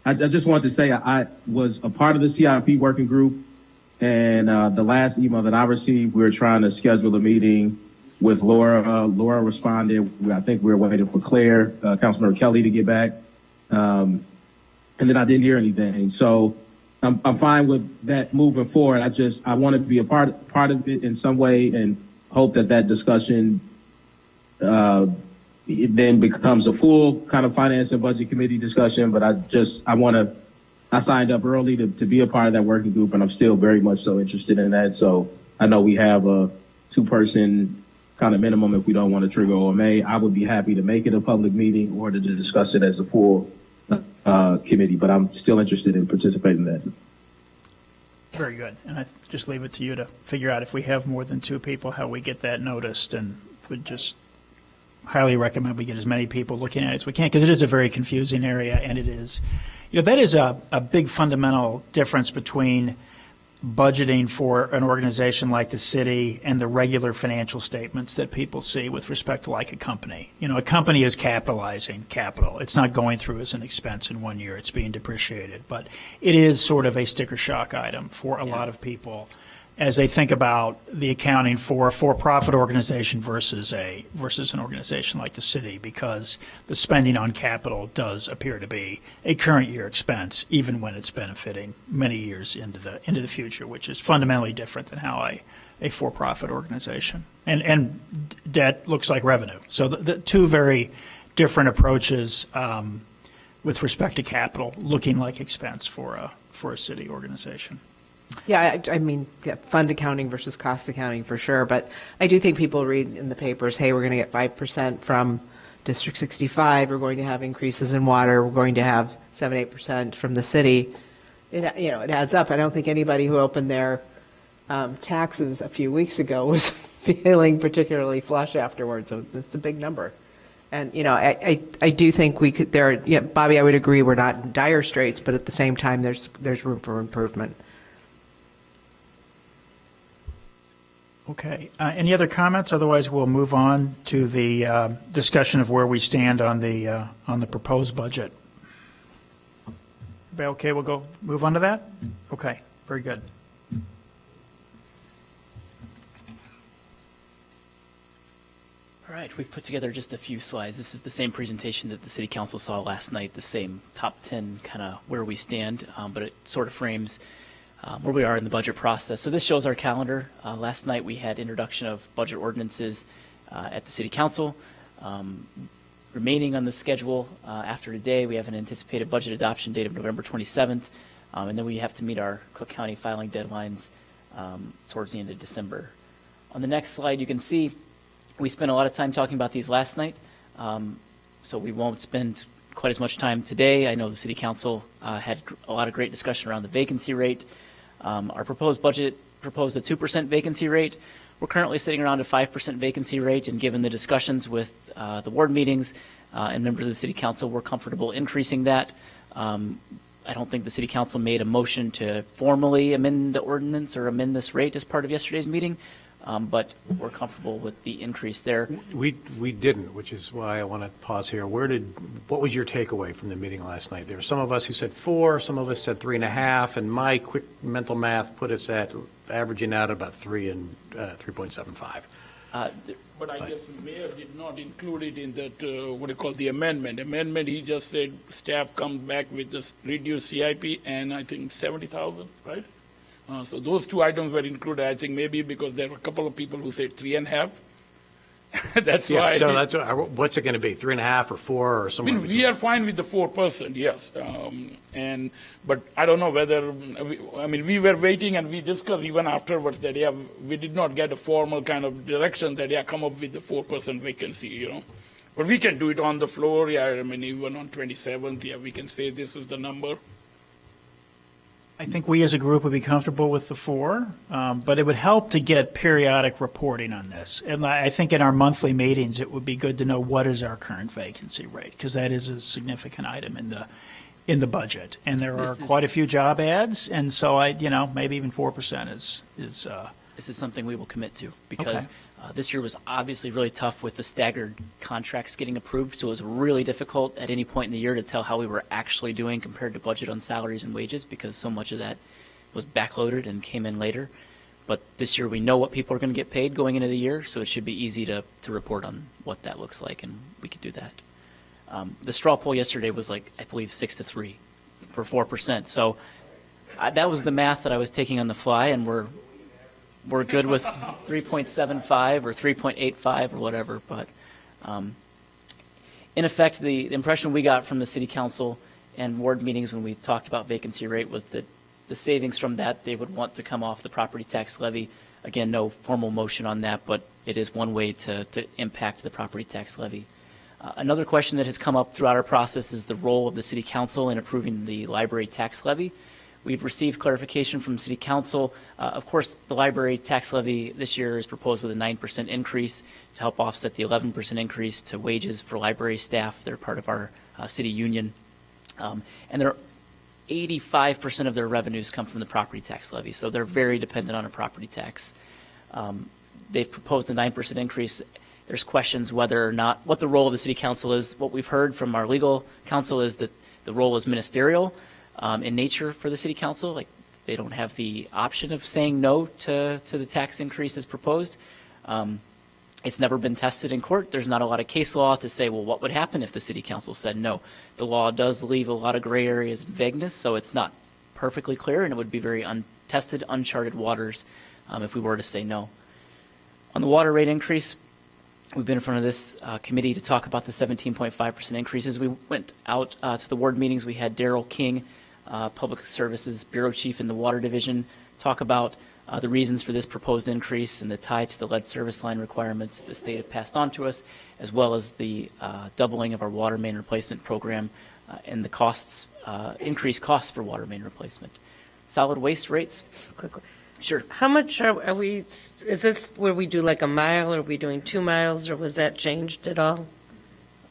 I just wanted to say I was a part of the CIP working group, and the last email that I received, we were trying to schedule a meeting with Laura. Laura responded. I think we were waiting for Claire, Councilmember Kelly, to get back. And then I didn't hear anything. So I'm fine with that moving forward. I want to be a part of it in some way and hope that discussion it then becomes a full kind of finance and budget committee discussion. But I signed up early to be a part of that working group, and I'm still very much so interested in that. So I know we have a 2-person kind of minimum if we don't want to trigger OMA. I would be happy to make it a public meeting or to discuss it as a full committee, but I'm still interested in participating in that. Very good. And I just leave it to you to figure out if we have more than 2 people, how we get that noticed, and would just highly recommend we get as many people looking at it as we can, because it is a very confusing area, and it is, that is a big fundamental difference between budgeting for an organization like the city and the regular financial statements that people see with respect to like a company. A company is capitalizing capital. It's not going through as an expense in 1 year. It's being depreciated. But it is sort of a sticker shock item for a lot of people as they think about the accounting for a for-profit organization versus an organization like the city, because the spending on capital does appear to be a current year expense, even when it's benefiting many years into the future, which is fundamentally different than how a for-profit organization. And debt looks like revenue. So the 2 very different approaches with respect to capital looking like expense for a city organization. Yeah, I mean, fund accounting versus cost accounting for sure. But I do think people read in the papers, hey, we're going to get 5% from District 65. We're going to have increases in water. We're going to have 7-8% from the city. It adds up. I don't think anybody who opened their taxes a few weeks ago was feeling particularly flush afterwards. So it's a big number. And, I do think we could, Bobby, I would agree, we're not in dire straits, but at the same time, there's room for improvement. Okay. Any other comments? Otherwise, we'll move on to the discussion of where we stand on the proposed budget. Everybody okay? We'll move on to that? Okay. Very good. All right, we've put together just a few slides. This is the same presentation that the City Council saw last night, the same top 10 kind of where we stand, but it sort of frames where we are in the budget process. So this shows our calendar. Last night we had introduction of budget ordinances at the City Council. Remaining on the schedule after today, we have an anticipated budget adoption date of November 27th, and then we have to meet our Cook County filing deadlines towards the end of December. On the next slide, you can see we spent a lot of time talking about these last night, so we won't spend quite as much time today. I know the City Council had a lot of great discussion around the vacancy rate. Our proposed budget proposed a 2% vacancy rate. We're currently sitting around a 5% vacancy rate, and given the discussions with the ward meetings and members of the City Council, we're comfortable increasing that. I don't think the City Council made a motion to formally amend the ordinance or amend this rate as part of yesterday's meeting, but we're comfortable with the increase there. We didn't, which is why I want to pause here. What was your takeaway from the meeting last night? There were some of us who said 4, some of us said 3.5, and my quick mental math put us at averaging out about 3 and 3.75. But I guess the mayor did not include it in that, what do you call the amendment. Amendment, he just said staff comes back with this reduced CIP and I think 70,000, right? So those two items were included, I think maybe because there were a couple of people who said 3.5. That's why. So that's, what's it going to be, 3.5 or 4 or somewhere? I mean, we are fine with the 4%, yes. But I don't know whether, we were waiting and we discussed even afterwards that, we did not get a formal kind of direction that, come up with the 4% vacancy, But we can do it on the floor, even on 27th, we can say this is the number. I think we as a group would be comfortable with the 4, but it would help to get periodic reporting on this. And I think in our monthly meetings, it would be good to know what is our current vacancy rate, because that is a significant item in the budget. And there are quite a few job ads, and so maybe even 4% is. This is something we will commit to, because this year was obviously really tough with the staggered contracts getting approved, so it was really difficult at any point in the year to tell how we were actually doing compared to budget on salaries and wages, because so much of that was backloaded and came in later. But this year we know what people are going to get paid going into the year, so it should be easy to report on what that looks like, and we could do that. The straw poll yesterday was I believe 6-3 for 4%. So that was the math that I was taking on the fly, and we're good with 3.75 or 3.85 or whatever. But in effect, the impression we got from the City Council and ward meetings when we talked about vacancy rate was that the savings from that, they would want to come off the property tax levy. Again, no formal motion on that, but it is one way to impact the property tax levy. Another question that has come up throughout our process is the role of the City Council in approving the library tax levy. We've received clarification from City Council. Of course, the library tax levy this year is proposed with a 9% increase to help offset the 11% increase to wages for library staff. They're part of our city union. And 85% of their revenues come from the property tax levy, so they're very dependent on a property tax. They've proposed a 9% increase. There's questions whether or not, what the role of the City Council is. What we've heard from our legal counsel is that the role is ministerial in nature for the City Council. They don't have the option of saying no to the tax increase as proposed. It's never been tested in court. There's not a lot of case law to say, well, what would happen if the City Council said no? The law does leave a lot of gray areas and vagueness, so it's not perfectly clear, and it would be very untested, uncharted waters if we were to say no. On the water rate increase, we've been in front of this committee to talk about the 17.5% increases. We went out to the ward meetings. We had Daryl King, Public Services Bureau Chief in the Water Division, talk about the reasons for this proposed increase and the tie to the lead service line requirements the state have passed on to us, as well as the doubling of our water main replacement program and the costs, increased costs for water main replacement. Solid waste rates. Sure. How much are we, is this where we do a mile, or are we doing 2 miles, or was that changed at all?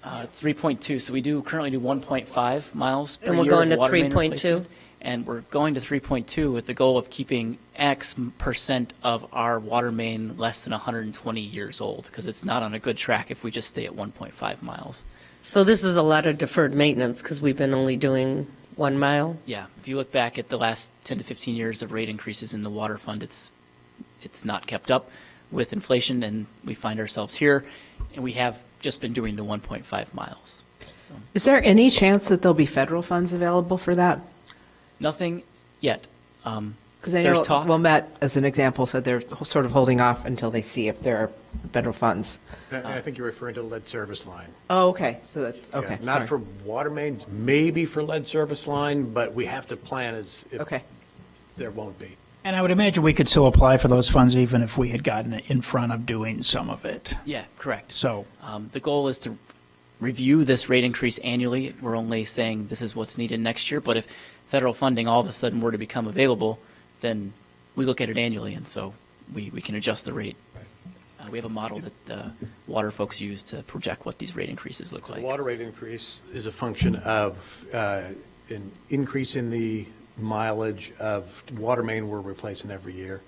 3.2, so we currently do 1.5 miles per And year. we're going of to water main 3.2? replacement, and we're going to 3.2 with the goal of keeping X% of our water main less than 120 years old, because it's not on a good track if we just stay at 1.5 miles. So this is a lot of deferred maintenance because we've been only doing 1 mile? Yeah, if you look back at the last 10 to 15 years of rate increases in the water fund, it's not kept up with inflation, and we find ourselves here, and we have just been doing the 1.5 miles. So Is there any chance that there'll be federal funds available for that? nothing yet. Because I There's know talk. Wilmette, as an example, said they're sort of holding off until they see if there are federal funds. And I think you're referring to lead service line. Oh, okay. So that's, okay. Yeah, not sorry. for water mains, maybe for lead service line, but we have to plan as if Okay. there won't be. And I would imagine we could still apply for those funds even if we had gotten in front of doing some of it. Yeah, correct. So, The goal is to review this rate increase annually. We're only saying this is what's needed next year, but if federal funding all of a sudden were to become available, then we look at it annually, and so we can adjust the rate. We have a model that the water folks use to project what these rate increases look like. The water rate increase is a function of an increase in the mileage of water main we're replacing every year,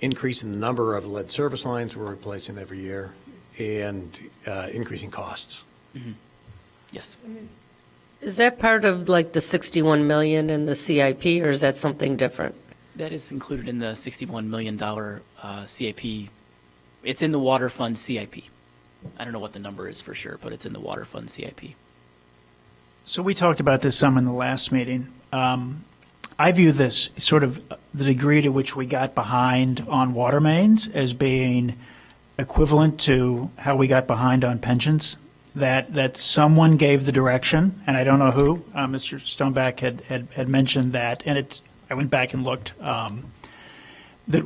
increase in the number of lead service lines we're replacing every year, and increasing costs. Mm-hmm. Yes. Is that part of like the 61 million in the CIP, or is that something different? That is included in the $61 million CIP. It's in the water fund CIP. I don't know what the number is for sure, but it's in the water fund CIP. so we talked about this some in the last meeting. I view this sort of the degree to which we got behind on water mains as being equivalent to how we got behind on pensions. That someone gave the direction, and I don't know who. Mr. Stoneback had mentioned that, and I went back and looked. That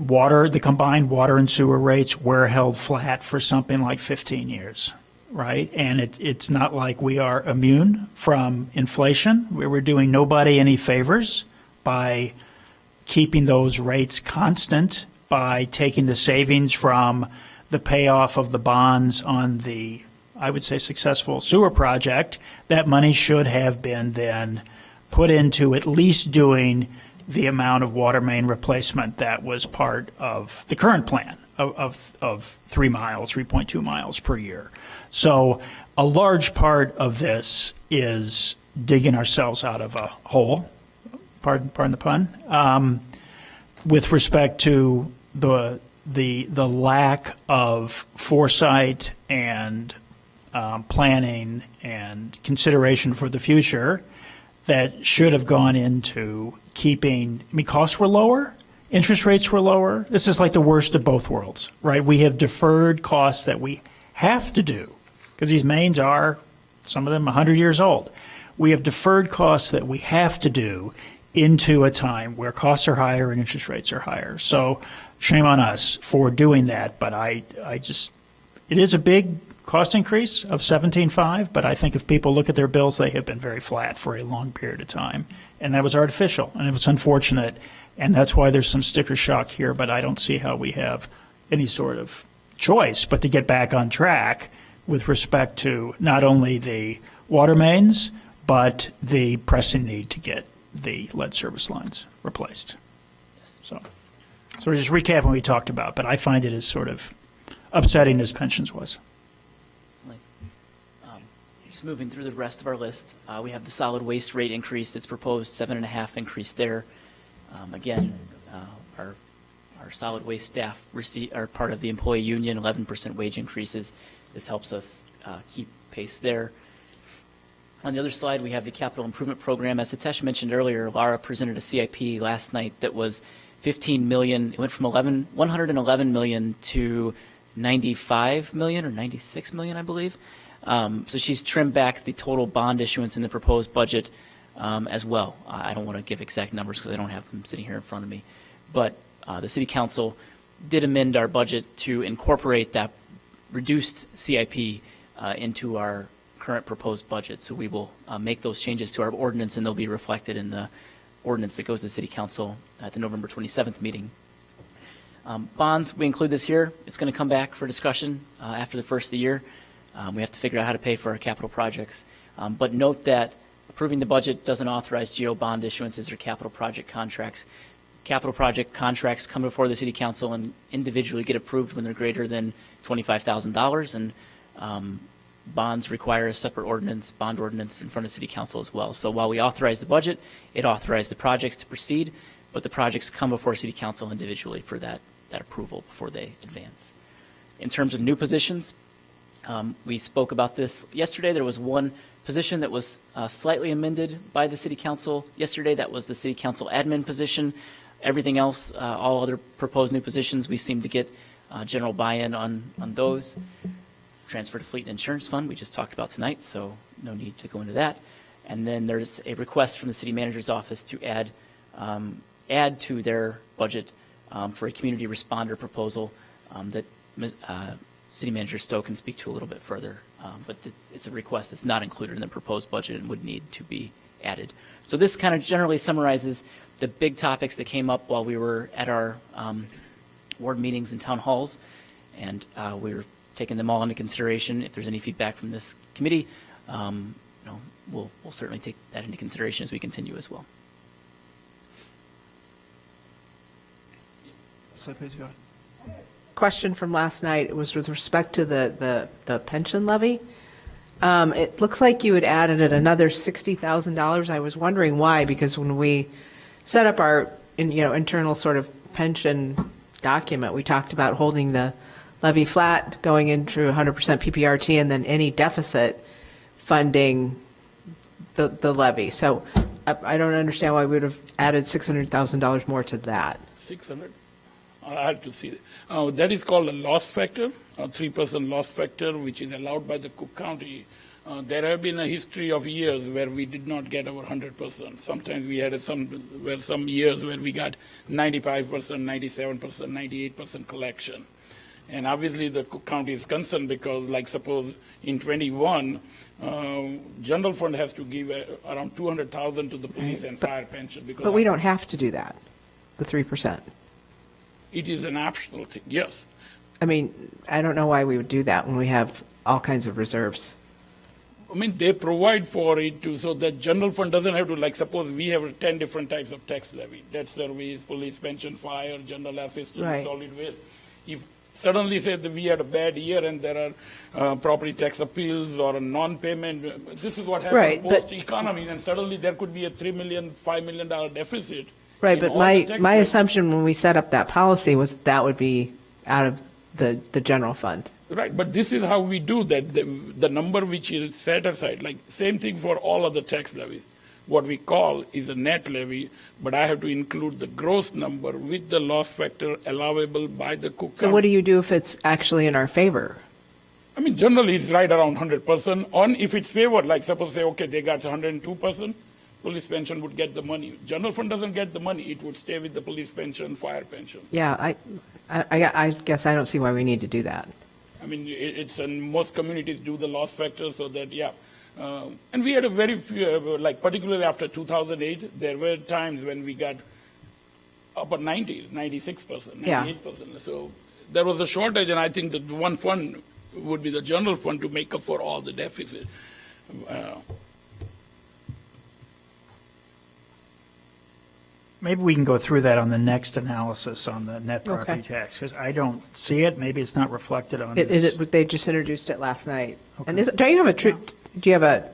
the combined water and sewer rates were held flat for something like 15 years, right? And it's not like we are immune from inflation. We were doing nobody any favors by keeping those rates constant, by taking the savings from the payoff of the bonds on the, I would say, successful sewer project. That money should have been then put into at least doing the amount of water main replacement that was part of the current plan of 3 miles, 3.2 miles per year. So a large part of this is digging ourselves out of a hole, pardon the pun, with respect to the lack of foresight and planning and consideration for the future that should have gone into keeping, costs were lower, interest rates were lower. This is like the worst of both worlds, right? We have deferred costs that we have to do, because these mains are, some of them, 100 years old. We have deferred costs that we have to do into a time where costs are higher and interest rates are higher. So shame on us for doing that, but it is a big cost increase of 17.5, but I think if people look at their bills, they have been very flat for a long period of time. And that was artificial, and it was unfortunate, and that's why there's some sticker shock here, but I don't see how we have any sort of choice but to get back on track with respect to not only the water mains, but the pressing need to get the lead service lines replaced. So we're just recapping what we talked about, but I find it as sort of upsetting as pensions was. Just moving through the rest of our list, we have the solid waste rate increase that's proposed, 7.5 increase there. Again, our solid waste staff are part of the employee union, 11% wage increases. This helps us keep pace there. On the other slide, we have the capital improvement program. As Hitesh mentioned earlier, Laura presented a CIP last night that was 15 million. It went from 111 million to 95 million or 96 million, I believe. So she's trimmed back the total bond issuance in the proposed budget as well. I don't want to give exact numbers because I don't have them sitting here in front of me. But the City Council did amend our budget to incorporate that reduced CIP into our current proposed budget. So we will make those changes to our ordinance, and they'll be reflected in the ordinance that goes to City Council at the November 27th meeting. Bonds, we include this here. It's going to come back for discussion after the first of the year. We have to figure out how to pay for our capital projects. But note that approving the budget doesn't authorize GO bond issuances or capital project contracts. Capital project contracts come before the City Council and individually get approved when they're greater than $25,000, and bonds require a separate ordinance, bond ordinance in front of City Council as well. So while we authorize the budget, it authorized the projects to proceed, but the projects come before City Council individually for that approval before they advance. In terms of new positions, we spoke about this yesterday. There was one position that was slightly amended by the City Council yesterday. That was the City Council admin position. Everything else, all other proposed new positions, we seem to get general buy-in on those. Transfer to Fleet and Insurance Fund, we just talked about tonight, so no need to go into that. And then there's a request from the City Manager's Office to add to their budget for a community responder proposal that City Manager Stowe can speak to a little bit further. But it's a request that's not included in the proposed budget and would need to be added. So this kind of generally summarizes the big topics that came up while we were at our ward meetings and town halls, and we're taking them all into consideration. If there's any feedback from this committee, we'll certainly take that into consideration as we continue as well. So please go ahead. Question from last night. It was with respect to the pension levy. It looks like you had added another $60,000. I was wondering why, because when we set up our internal sort of pension document, we talked about holding the levy flat, going into 100% PPRT, and then any deficit funding the levy. So I don't understand why we would have added $600,000 more to that. 600? I have to see. That is called a loss factor, a 3% loss factor, which is allowed by the Cook County. There have been a history of years where we did not get our 100%. Sometimes we had some years where we got 95%, 97%, 98% collection. And obviously the Cook County is concerned because, like, suppose in 21, general fund has to give around $200,000 to the police and fire pension. But we don't have to do that, the 3%. It is an optional thing, yes. I mean, I don't know why we would do that when we have all kinds of reserves. I mean, they provide for it too, so that general fund doesn't have to, like, suppose we have 10 different types of tax levy, debt service, police pension, fire, general assistance, Right. solid waste. If suddenly say that we had a bad year and there are property tax appeals or a non-payment, this is what happens Right, post-economy, and suddenly there could be a $3 million, $5 million deficit. Right, in but all the tax my levy. assumption when we set up that policy was that would be out of the general fund. Right, but this is how we do that. The number which is set aside, like same thing for all other tax levies. What we call is a net levy, but I have to include the gross number with the loss factor allowable by the Cook County. So what do you do if it's actually in our favor? I mean, generally it's right around 100%. On if it's favored, like suppose say, okay, they got 102%, police pension would get the money. General fund doesn't get the money; it would stay with the police pension, fire pension. Yeah, I guess I don't see why we need to do that. I mean, it's and most communities do the loss factor so that, yeah. And we had a very few, like particularly after 2008, there were times when we got upper 90s, 96%, 98%. Yeah. So there was a shortage, and I think that one fund would be the general fund to make up for all the deficit. Maybe we can go through that on the next analysis on the net property Okay. tax, because I don't see it. Maybe it's not reflected on this. Is it? They just introduced it last night. And don't you have do you have a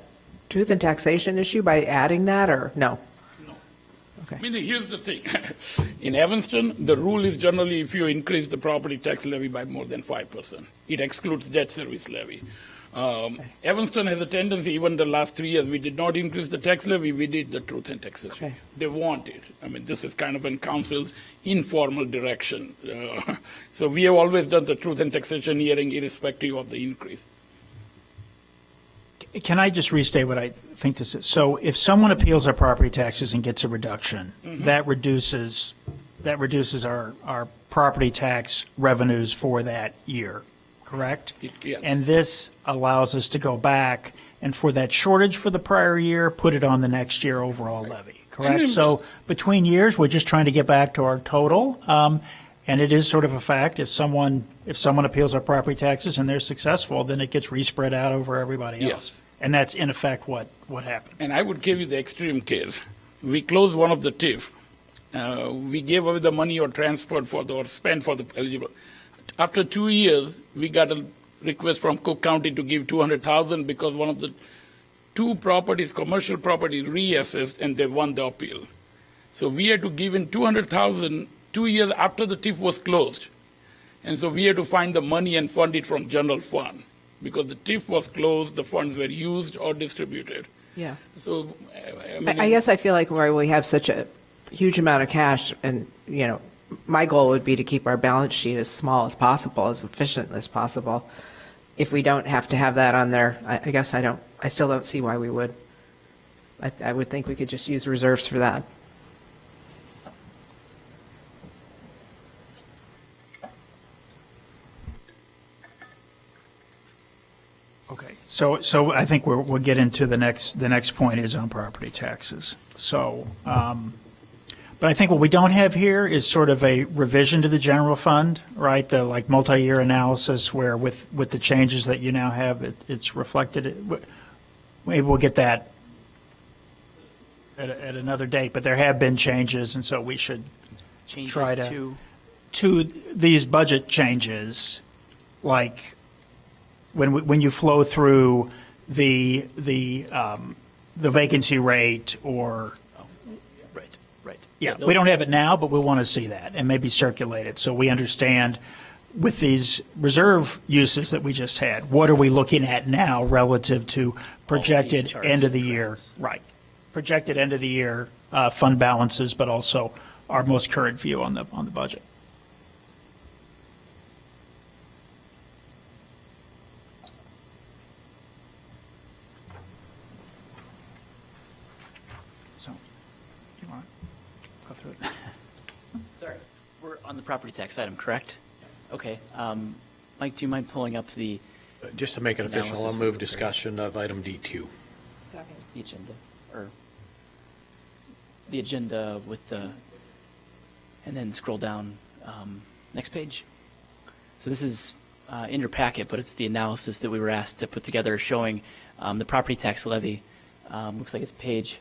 truth and taxation issue by adding that, or no? No. Okay. I mean, here's the thing. In Evanston, the rule is generally if you increase the property tax levy by more than 5%, it excludes debt service levy. Evanston has a tendency, even the last 3 years, we did not increase the tax levy, we did the truth and taxation. Okay. They want it. I mean, this is kind of in council's informal direction. So we have always done the truth and taxation hearing irrespective of the increase. Can I just restate what I think this is? So if someone appeals their property taxes and gets a reduction, that reduces our property tax revenues for that year, correct? Yes. And this allows us to go back and for that shortage for the prior year, put it on the next year overall levy, correct? So between years, we're just trying to get back to our total. And it is sort of a fact, if someone appeals our property taxes and they're successful, then it gets respread out over everybody else. Yes. And that's in effect what happens. And I would give you the extreme case. We closed one of the TIF. We gave away the money or transferred or spent for the eligible. After 2 years, we got a request from Cook County to give $200,000 because one of the two properties, commercial properties, reassessed and they won the appeal. So we had to give in $200,000 2 years after the TIF was closed. And so we had to find the money and fund it from general fund. Because the TIF was closed, the funds were used or distributed. Yeah. So, I guess I feel like where we have such a huge amount of cash, and, you know, my goal would be to keep our balance sheet as small as possible, as efficient as possible. If we don't have to have that on there, I guess I still don't see why we would. I would think we could just use reserves for that. Okay, so I think we'll get into the next point is on property taxes. So, but I think what we don't have here is sort of a revision to the general fund, right? The like multi-year analysis where with the changes that you now have, it's reflected. Maybe we'll get that at another date, but there have been changes, and so we should Changes try to these budget changes, like when you flow through the vacancy rate or Right. yeah, we don't have it now, but we want to see that and maybe circulate it so we understand with these reserve uses that we just had, what are we looking at now relative to projected charts end of the and year, graphs. right? Projected end of the year fund balances, but also our most current view on the budget. So, you want to go through it? Sorry. We're on the property tax item, correct? Okay. Mike, do you mind pulling up the Just to make it official, Analysis I'll move discussion of item D2. the agenda, or the agenda with the, and then scroll down, next page. So this is in your packet, but it's the analysis that we were asked to put together showing the property tax levy. Looks like it's page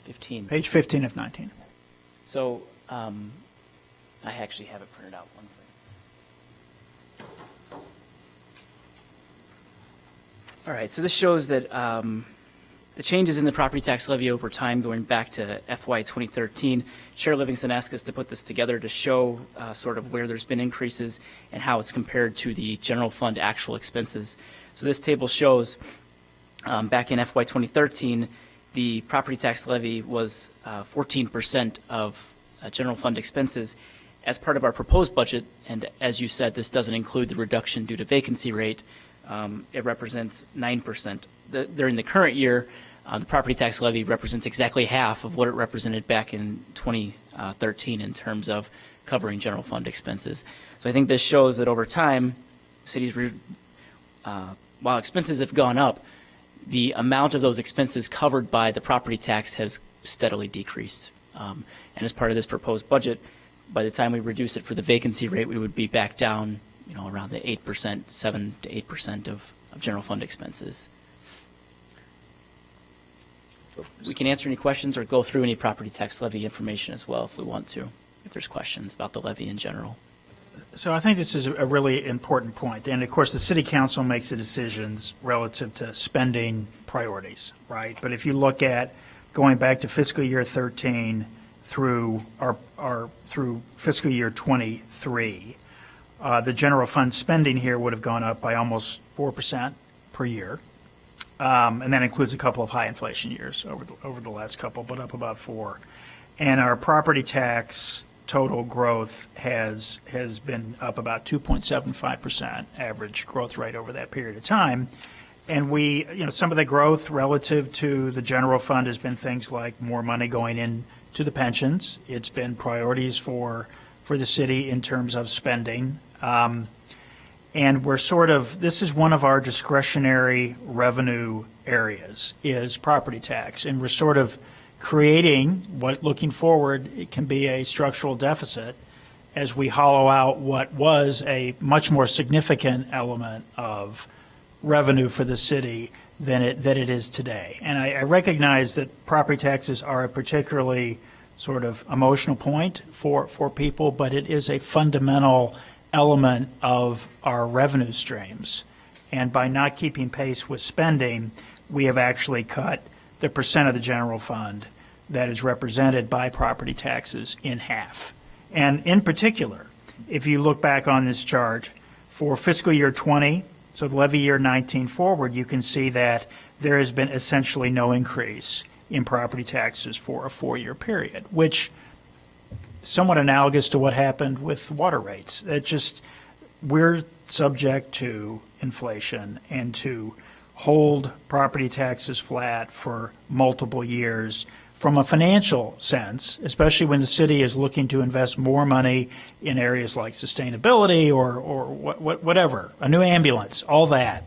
15. Page 15 of 19. So I actually have it printed out. One second. All right, so this shows that the changes in the property tax levy over time going back to FY 2013. Chair Livingston asked us to put this together to show sort of where there's been increases and how it's compared to the general fund actual expenses. So this table shows back in FY 2013, the property tax levy was 14% of general fund expenses. As part of our proposed budget, and as you said, this doesn't include the reduction due to vacancy rate, it represents 9%. During the current year, the property tax levy represents exactly half of what it represented back in 2013 in terms of covering general fund expenses. So I think this shows that over time, cities, while expenses have gone up, the amount of those expenses covered by the property tax has steadily decreased. And as part of this proposed budget, by the time we reduce it for the vacancy rate, we would be back down, around the 8%, 7 to 8% of general fund expenses. We can answer any questions or go through any property tax levy information as well if we want to, if there's questions about the levy in general. So I think this is a really important point. And of course, the city council makes the decisions relative to spending priorities, right? But if you look at going back to fiscal year 13 through through fiscal year 23, the general fund spending here would have gone up by almost 4% per year. And that includes a couple of high inflation years over the last couple, but up about 4%. And our property tax total growth has been up about 2.75% average growth rate over that period of time. And we, some of the growth relative to the general fund has been things like more money going into the pensions. It's been priorities for the city in terms of spending. And we're this is one of our discretionary revenue areas is property tax. And we're sort of creating what, looking forward, it can be a structural deficit as we hollow out what was a much more significant element of revenue for the city than it is today. And I recognize that property taxes are a particularly sort of emotional point for people, but it is a fundamental element of our revenue streams. And by not keeping pace with spending, we have actually cut the percent of the general fund that is represented by property taxes in half. And in particular, if you look back on this chart, for fiscal year 20, so the levy year 19 forward, you can see that there has been essentially no increase in property taxes for a 4-year period, which somewhat analogous to what happened with water rates. It just, we're subject to inflation, and to hold property taxes flat for multiple years from a financial sense, especially when the city is looking to invest more money in areas like sustainability or whatever, a new ambulance, all that.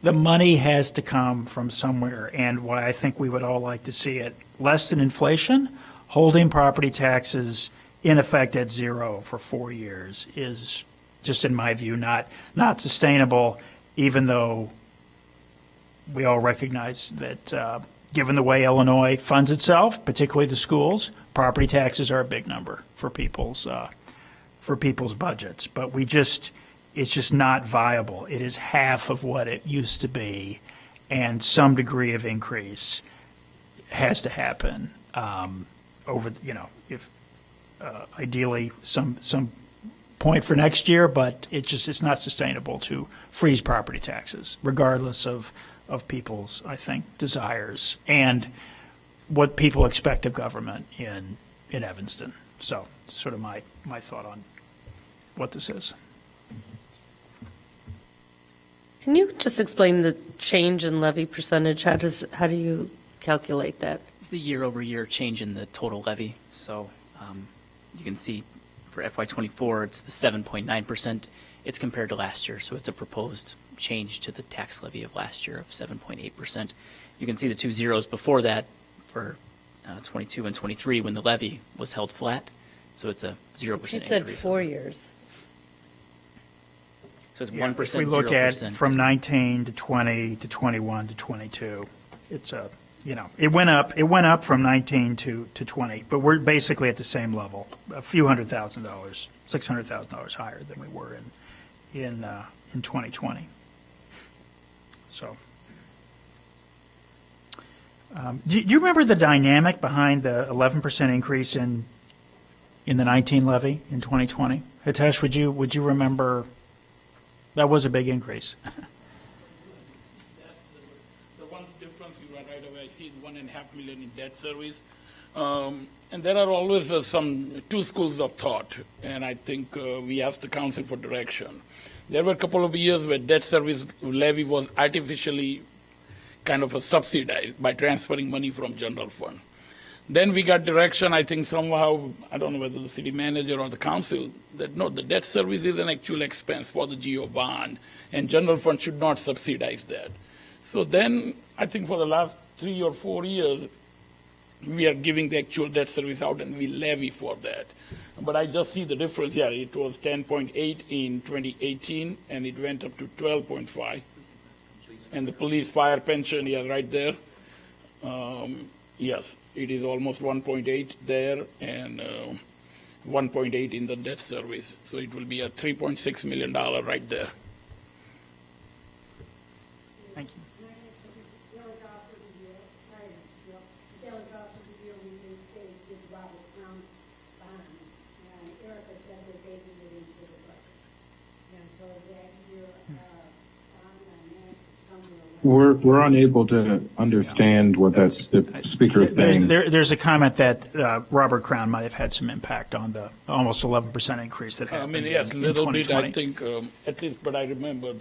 The money has to come from somewhere, and why I think we would all like to see it less than inflation, holding property taxes in effect at zero for 4 years is just, in my view, not sustainable, even though we all recognize that given the way Illinois funds itself, particularly the schools, property taxes are a big number for people's budgets. But it's just not viable. It is half of what it used to be, and some degree of increase has to happen over, if ideally some point for next year, but it's not sustainable to freeze property taxes, regardless of people's, I think, desires and what people expect of government in Evanston. So, sort of my thought on what this is. Can you just explain the change in levy percentage? How do you calculate that? It's the year-over-year change in the total levy. So you can see for FY24, it's the 7.9%. It's compared to last year, so it's a proposed change to the tax levy of last year of 7.8%. You can see the 2 zeros before that for 22 and 23 when the levy was held flat. So it's a 0% increase. You said 4 years. So it's 1%, If we look at 0%. from 19 to 20 to 21 to 22, it's a, it went up from 19 to 20, but we're basically at the same level, a few $100,000, $600,000 higher than we were in 2020. So, do you remember the dynamic behind the 11% increase in the 19 levy in 2020? Hitesh, would you remember? That was a big increase. The one difference you right away, I see $1.5 million in debt service. And there are always some two schools of thought, and I think we asked the council for direction. There were a couple of years where debt service levy was artificially kind of subsidized by transferring money from general fund. Then we got direction, I think somehow, I don't know whether the city manager or the council, that no, the debt service is an actual expense for the GO bond, and general fund should not subsidize that. So then, I think for the last 3 or 4 years, we are giving the actual debt service out and we levy for that. But I just see the difference here. It was 10.8 in 2018, and it went up to 12.5. And the police fire pension, yeah, right there. Yes, it is almost 1.8 there, and 1.8 in the debt service. So it will be a $3.6 million right there. Thank you. We're unable to understand what the speaker is saying. There's a comment that Robert Crown might have had some impact on the almost 11% increase that happened. I mean, yes, a in little bit, 2020. I think, at least, but I remember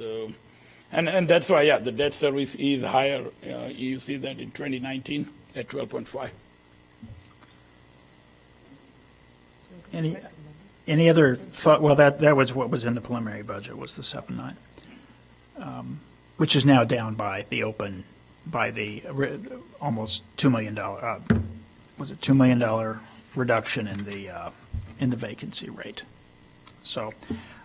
and that's why, yeah, the debt service is higher. You see that in 2019 at 12.5. Any other thought? Well, that was what was in the preliminary budget, was the 7.9, which is now down by the almost $2 million, was it $2 million reduction in the vacancy rate. So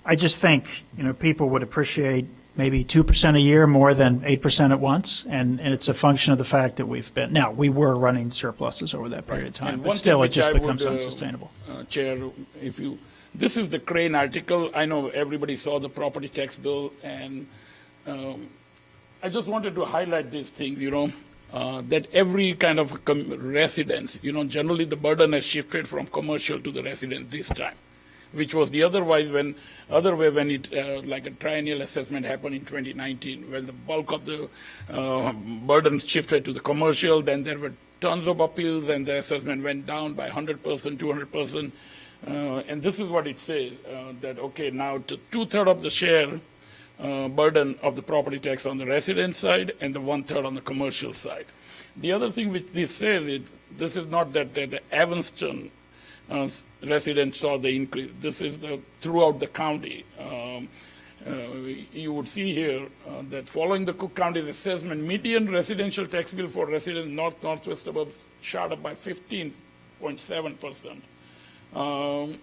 I just think, people would appreciate maybe 2% a year more than 8% at once, and it's a function of the fact that we were running surpluses over that period of time, but still it just becomes unsustainable. Chair, this is the Crane article. I know everybody saw the property tax bill, and I just wanted to highlight these things, that every kind of residence, generally the burden has shifted from commercial to the residence this time, which was the other way when it, like a triennial assessment happened in 2019, when the bulk of the burden shifted to the commercial, then there were tons of appeals and the assessment went down by 100%, 200%. And this is what it says, that, okay, now two-thirds of the share burden of the property tax on the resident side and the one-third on the commercial side. The other thing which this says is, this is not that the Evanston residents saw the increase. This is throughout the county. You would see here that following the Cook County's assessment, median residential tax bill for residents northwest suburbs shot up by 15.7%.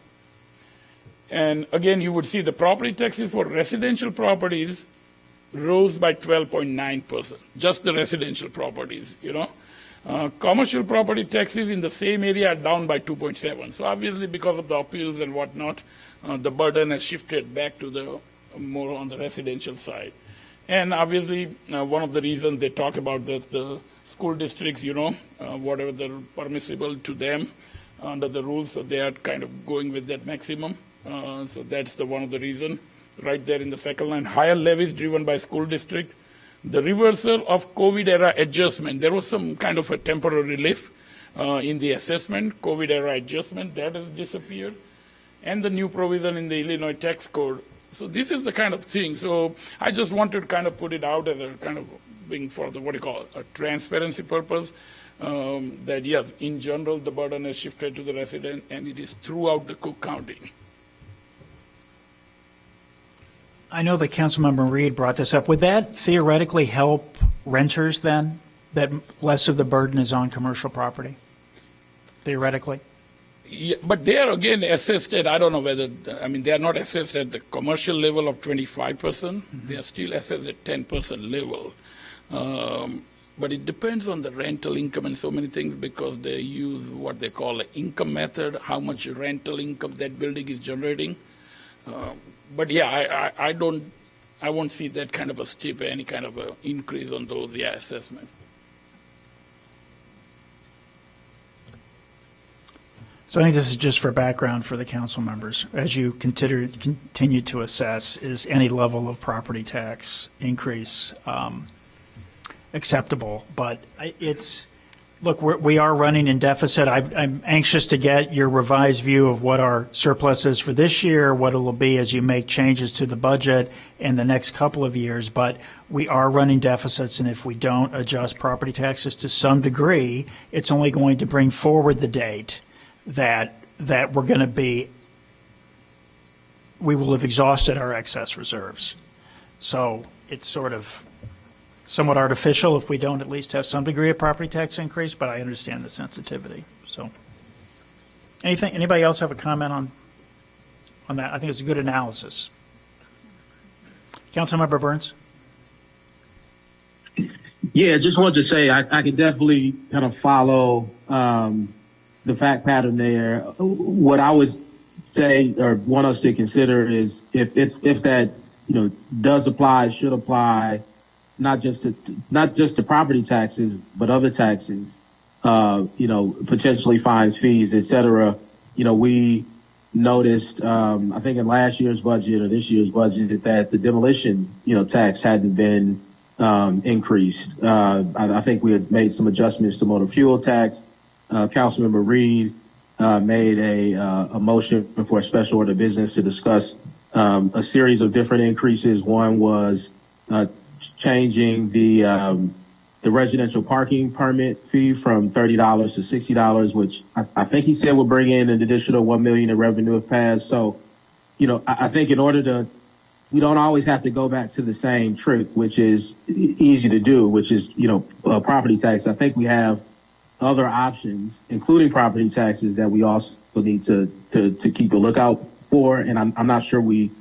And again, you would see the property taxes for residential properties rose by 12.9%, just the residential properties, Commercial property taxes in the same area are down by 2.7. So obviously because of the appeals and whatnot, the burden has shifted back to the more on the residential side. And obviously one of the reasons they talk about the school districts, whatever the permissible to them under the rules, so they are kind of going with that maximum. So that's one of the reasons. Right there in the second line, higher levies driven by school district. The reversal of COVID-era adjustment. There was some kind of a temporary relief in the assessment, COVID-era adjustment, that has disappeared. And the new provision in the Illinois tax code. So this is the kind of thing. So I just wanted to kind of put it out as a kind of being for the, a transparency purpose. That yes, in general, the burden has shifted to the resident and it is throughout the Cook County. I know that Councilmember Reed brought this up. Would that theoretically help renters then, that less of the burden is on commercial property? Theoretically? Yeah, but they are again assessed at, I don't know whether, they are not assessed at the commercial level of 25%. Mm-hmm. They are still assessed at 10% level. But it depends on the rental income and so many things because they use what they call an income method, how much rental income that building is generating. But yeah, I won't see that kind of a steep, any kind of a increase on those, assessment. So I think this is just for background for the council members. As you continue to assess, is any level of property tax increase acceptable? But look, we are running in deficit. I'm anxious to get your revised view of what our surplus is for this year, what it will be as you make changes to the budget in the next couple of years. But we are running deficits, and if we don't adjust property taxes to some degree, it's only going to bring forward the date that we're going to we will have exhausted our excess reserves. So it's sort of somewhat artificial if we don't at least have some degree of property tax increase, but I understand the sensitivity. So anybody else have a comment on that? I think it's a good analysis. Councilmember Burns? Yeah, just wanted to say I could definitely kind of follow the fact pattern there. What I would say or want us to consider is if that does apply, should apply, not just to property taxes, but other taxes, potentially fines, fees, et cetera. We noticed, I think in last year's budget or this year's budget that the demolition, tax hadn't been increased. I think we had made some adjustments to motor fuel tax. Councilmember Reed made a motion for a special order of business to discuss a series of different increases. One was changing the residential parking permit fee from $30 to $60, which I think he said will bring in an additional $1 million in revenue if passed. So, I think in order we don't always have to go back to the same trick, which is easy to do, which is, property tax. I think we have other options, including property taxes, that we also need to keep a lookout for. And I'm not sure we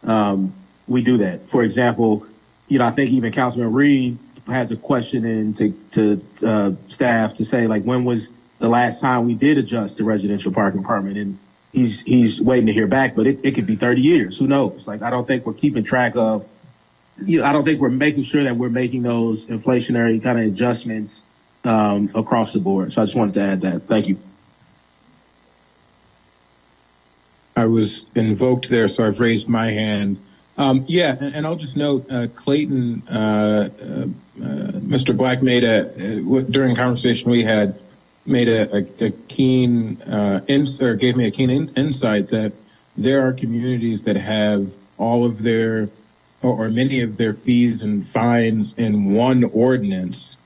do that. For example, I think even Councilman Reed has a question in to staff to say, like, when was the last time we did adjust the residential parking permit? And he's waiting to hear back, but it could be 30 years. Who knows? Like, I don't think we're keeping track of, I don't think we're making sure that we're making those inflationary kind of adjustments across the board. So I just wanted to add that. Thank you. I was invoked there, so I've raised my hand. And I'll just note, Clayton, Mr. Black made during conversation we had, made a keen, gave me a keen insight that there are communities that have all of their, or many of their fees and fines in one ordinance,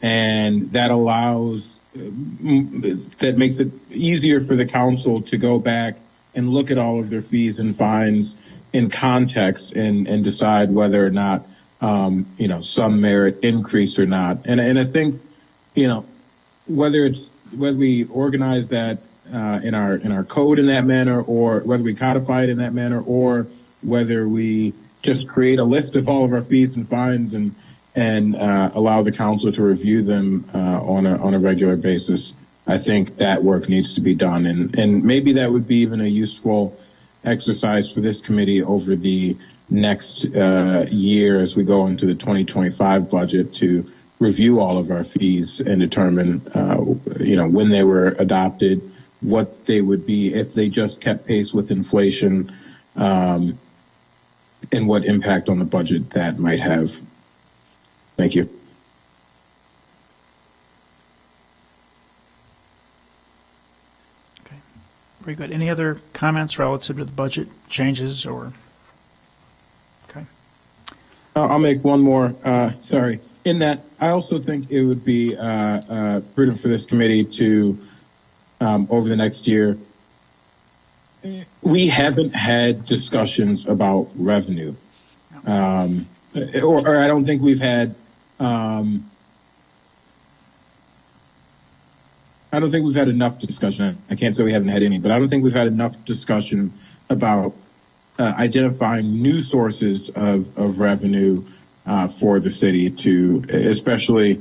and that allows, that makes it easier for the council to go back and look at all of their fees and fines in context and decide whether or not, some merit increase or not. And I think, whether we organize that in our code in that manner, or whether we codify it in that manner, or whether we just create a list of all of our fees and fines and allow the council to review them on a regular basis, I think that work needs to be done. And maybe that would be even a useful exercise for this committee over the next year as we go into the 2025 budget to review all of our fees and determine, when they were adopted, what they would be if they just kept pace with inflation, and what impact on the budget that might have. Thank you. Okay, very good. Any other comments relative to the budget changes or? Okay. I'll make one more. Sorry. In that, I also think it would be prudent for this committee to, over the next year, we haven't had discussions about revenue, or I don't think we've had. I don't think we've had enough discussion. I can't say we haven't had any, but I don't think we've had enough discussion about identifying new sources of revenue for the city to, especially,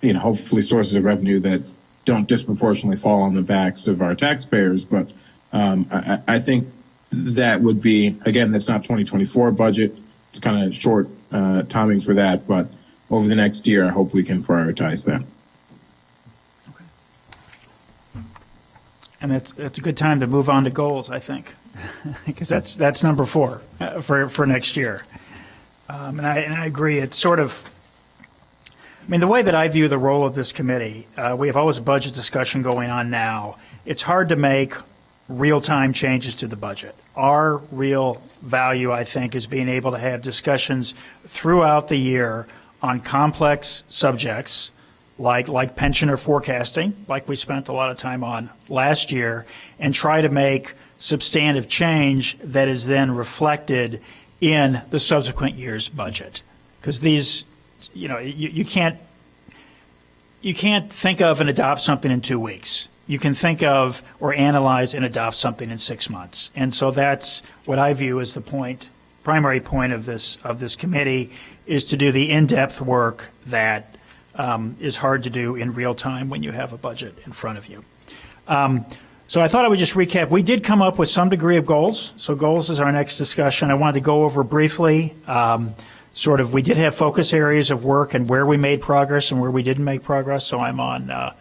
hopefully sources of revenue that don't disproportionately fall on the backs of our taxpayers. But I think that would be, again, that's not 2024 budget. It's kind of short timing for that, but over the next year, I hope we can prioritize that. And it's a good time to move on to goals, I think, because that's number 4 for next year. And I agree. It's sort of, the way that I view the role of this committee, we have always a budget discussion going on now. It's hard to make real-time changes to the budget. Our real value, I think, is being able to have discussions throughout the year on complex subjects like pensioner forecasting, like we spent a lot of time on last year, and try to make substantive change that is then reflected in the subsequent year's budget. Because these, you can't think of and adopt something in 2 weeks. You can think of or analyze and adopt something in 6 months. And so that's what I view as the primary point of this committee, is to do the in-depth work that is hard to do in real time when you have a budget in front of you. So I thought I would just recap. We did come up with some degree of goals. So goals is our next discussion. I wanted to go over briefly, we did have focus areas of work and where we made progress and where we didn't make progress. So I'm on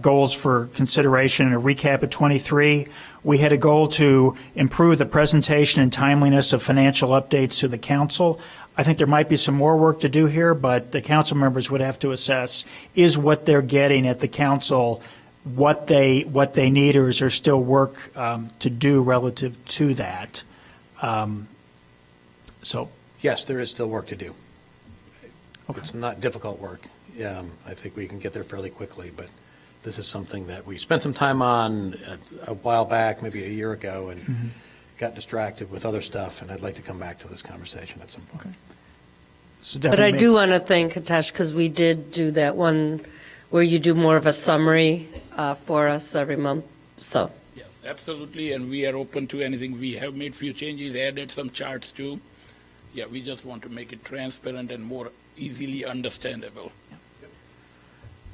goals for consideration and a recap of 23. We had a goal to improve the presentation and timeliness of financial updates to the council. I think there might be some more work to do here, but the council members would have to assess, is what they're getting at the council what they need, or is there still work to do relative to that? Yes, there is still work to do. Okay. It's not difficult work. I think we can get there fairly quickly, but this is something that we spent some time on a while back, maybe a year ago, and got distracted with other stuff, and I'd like to come back to this conversation at some point. Okay. But I do want to thank Hitesh, because we did do that one where you do more of a summary for us every month, so. Yes, absolutely, and we are open to anything. We have made few changes, added some charts too. Yeah, we just want to make it transparent and more easily understandable.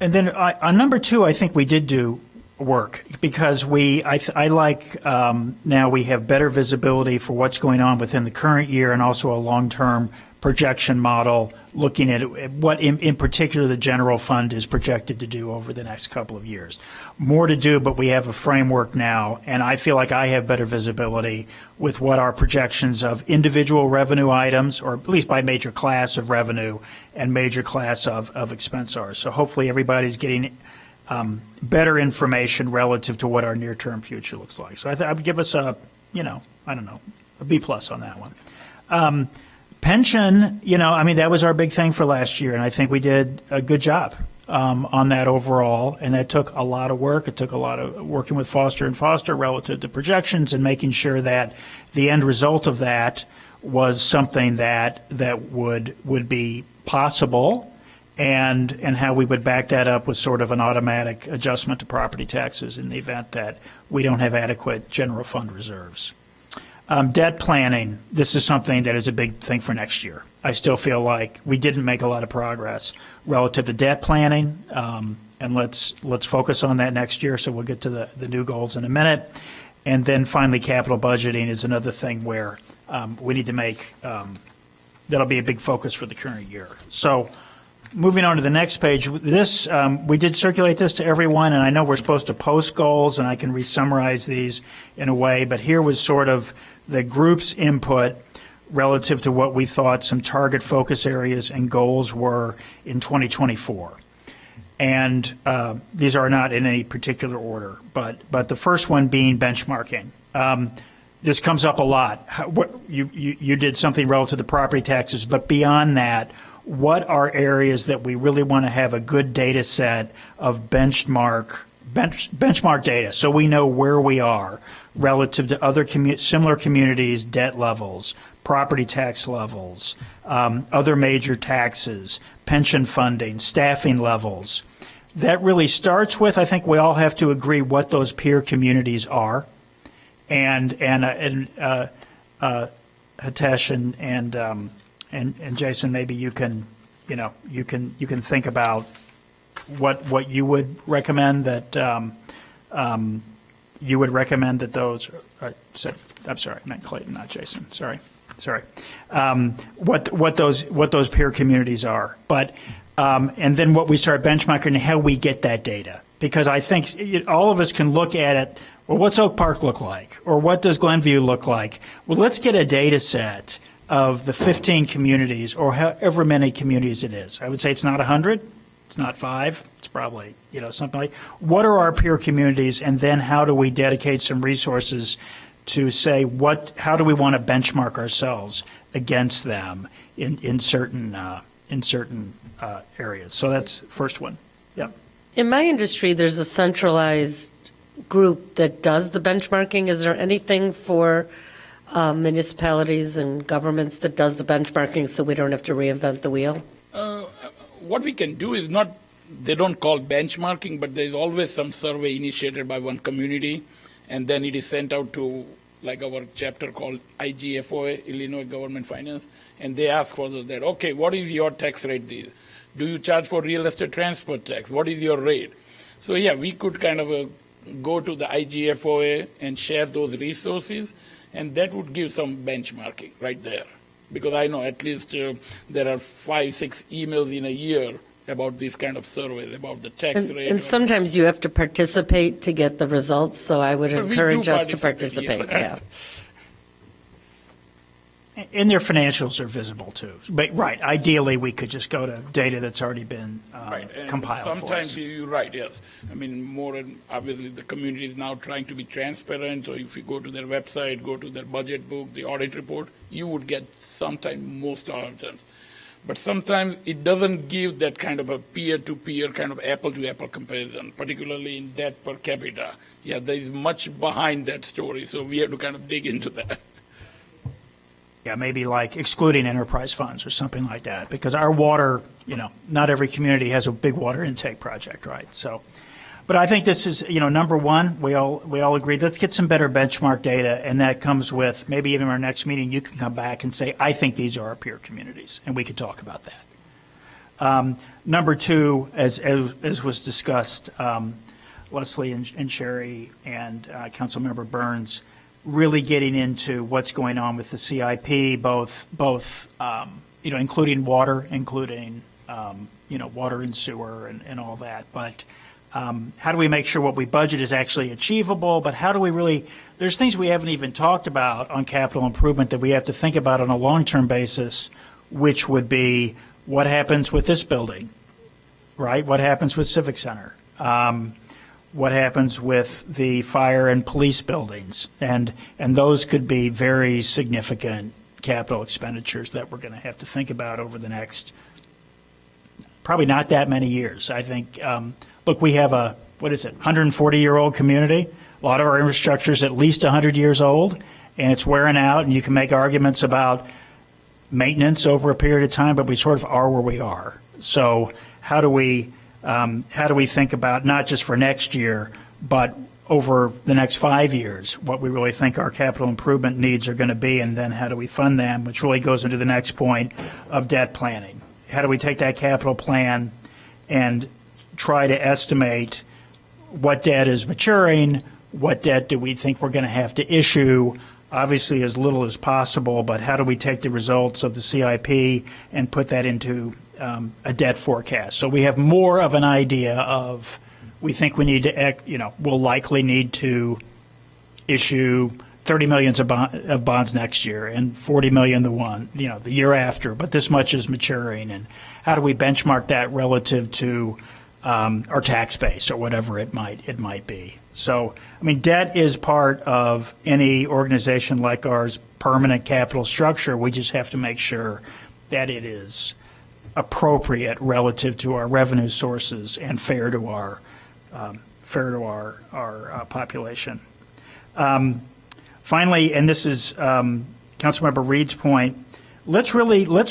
And then on number 2, I think we did do work because I like now we have better visibility for what's going on within the current year and also a long-term projection model looking at what in particular the general fund is projected to do over the next couple of years. More to do, but we have a framework now, and I feel like I have better visibility with what our projections of individual revenue items, or at least by major class of revenue and major class of expense are. So hopefully everybody's getting better information relative to what our near-term future looks like. So I would give us a, I don't know, a B+ on that one. Pension, that was our big thing for last year, and I think we did a good job on that overall, and that took a lot of work. It took a lot of working with Foster and Foster relative to projections and making sure that the end result of that was something that would be possible, and how we would back that up with sort of an automatic adjustment to property taxes in the event that we don't have adequate general fund reserves. Debt planning, this is something that is a big thing for next year. I still feel like we didn't make a lot of progress relative to debt planning, and let's focus on that next year, so we'll get to the new goals in a minute. And then finally, capital budgeting is another thing where we need to make, that'll be a big focus for the current year. So moving on to the next page, this we did circulate this to everyone, and I know we're supposed to post goals, and I can re-summarize these in a way, but here was sort of the group's input relative to what we thought some target focus areas and goals were in 2024. And these are not in any particular order, but the first one being benchmarking. This comes up a lot. You did something relative to property taxes, but beyond that, what are areas that we really want to have a good data set of benchmark data so we know where we are relative to other similar communities' debt levels, property tax levels, other major taxes, pension funding, staffing levels. That really starts with, I think we all have to agree what those peer communities are. And Hitesh and Jason, maybe you can think about what you would recommend that those. I'm sorry, I meant Clayton, not Jason. Sorry. What those peer communities are, but and then what we start benchmarking and how we get that data, because I think all of us can look at it. Well, what's Oak Park look like, or what does Glenview look like? Well, let's get a data set of the 15 communities, or however many communities it is. I would say it's not 100, it's not 5, it's probably something like. What are our peer communities, and then how do we dedicate some resources to say how do we want to benchmark ourselves against them in certain areas? So that's the first one. Yep. In my industry, there's a centralized group that does the benchmarking. Is there anything for municipalities and governments that does the benchmarking so we don't have to reinvent the wheel? What we can do is they don't call benchmarking, but there's always some survey initiated by one community, and then it is sent out to like our chapter called IGFOA, Illinois Government Finance, and they ask for that, okay, what is your tax rate? Do you charge for real estate transport tax? What is your rate? So yeah, we could kind of go to the IGFOA and share those resources, and that would give some benchmarking right there. Because I know at least there are 5-6 emails in a year about these kind of surveys, about the tax rate. And sometimes you have to participate to get the results, so I would encourage us to participate. Yeah. And their financials are visible too. But right, ideally we could just go to data that's already been compiled for us. Sometimes you're right, yes. I mean, more and obviously the community is now trying to be transparent. So if you go to their website, go to their budget book, the audit report, you would get sometimes, most of the times. But sometimes it doesn't give that kind of a peer-to-peer kind of apple-to-apple comparison, particularly in debt per capita. Yeah, there is much behind that story, so we have to kind of dig into that. Yeah, maybe like excluding enterprise funds or something like that, because our water, not every community has a big water intake project, right? So, but I think this is, number one, we all agreed, let's get some better benchmark data, and that comes with, maybe even our next meeting, you can come back and say, I think these are our peer communities, and we could talk about that. Number two, as was discussed, Leslie and Sherry and Councilmember Burns, really getting into what's going on with the CIP, both including water, water and sewer and all that. But how do we make sure what we budget is actually achievable? But how do we really? There's things we haven't even talked about on capital improvement that we have to think about on a long-term basis, which would be what happens with this building, right? What happens with Civic Center? What happens with the fire and police buildings, and those could be very significant capital expenditures that we're going to have to think about over the next probably not that many years. I think, look, we have a 140-year-old community. A lot of our infrastructure is at least 100 years old, and it's wearing out, and you can make arguments about maintenance over a period of time, but we sort of are where we are. So how do we think about, not just for next year, but over the next 5 years, what we really think our capital improvement needs are going to be, and then how do we fund them, which really goes into the next point of debt planning. How do we take that capital plan and try to estimate what debt is maturing, what debt do we think we're going to have to issue, obviously as little as possible, but how do we take the results of the CIP and put that into a debt forecast? So we have more of an idea of, we think we need to, we'll likely need to issue 30 million of bonds next year and 40 million the year after, but this much is maturing, and how do we benchmark that relative to our tax base or whatever it might be. So, I mean, debt is part of any organization like ours' permanent capital structure. We just have to make sure that it is appropriate relative to our revenue sources and fair to our population. Finally, and this is Councilmember Reed's point, let's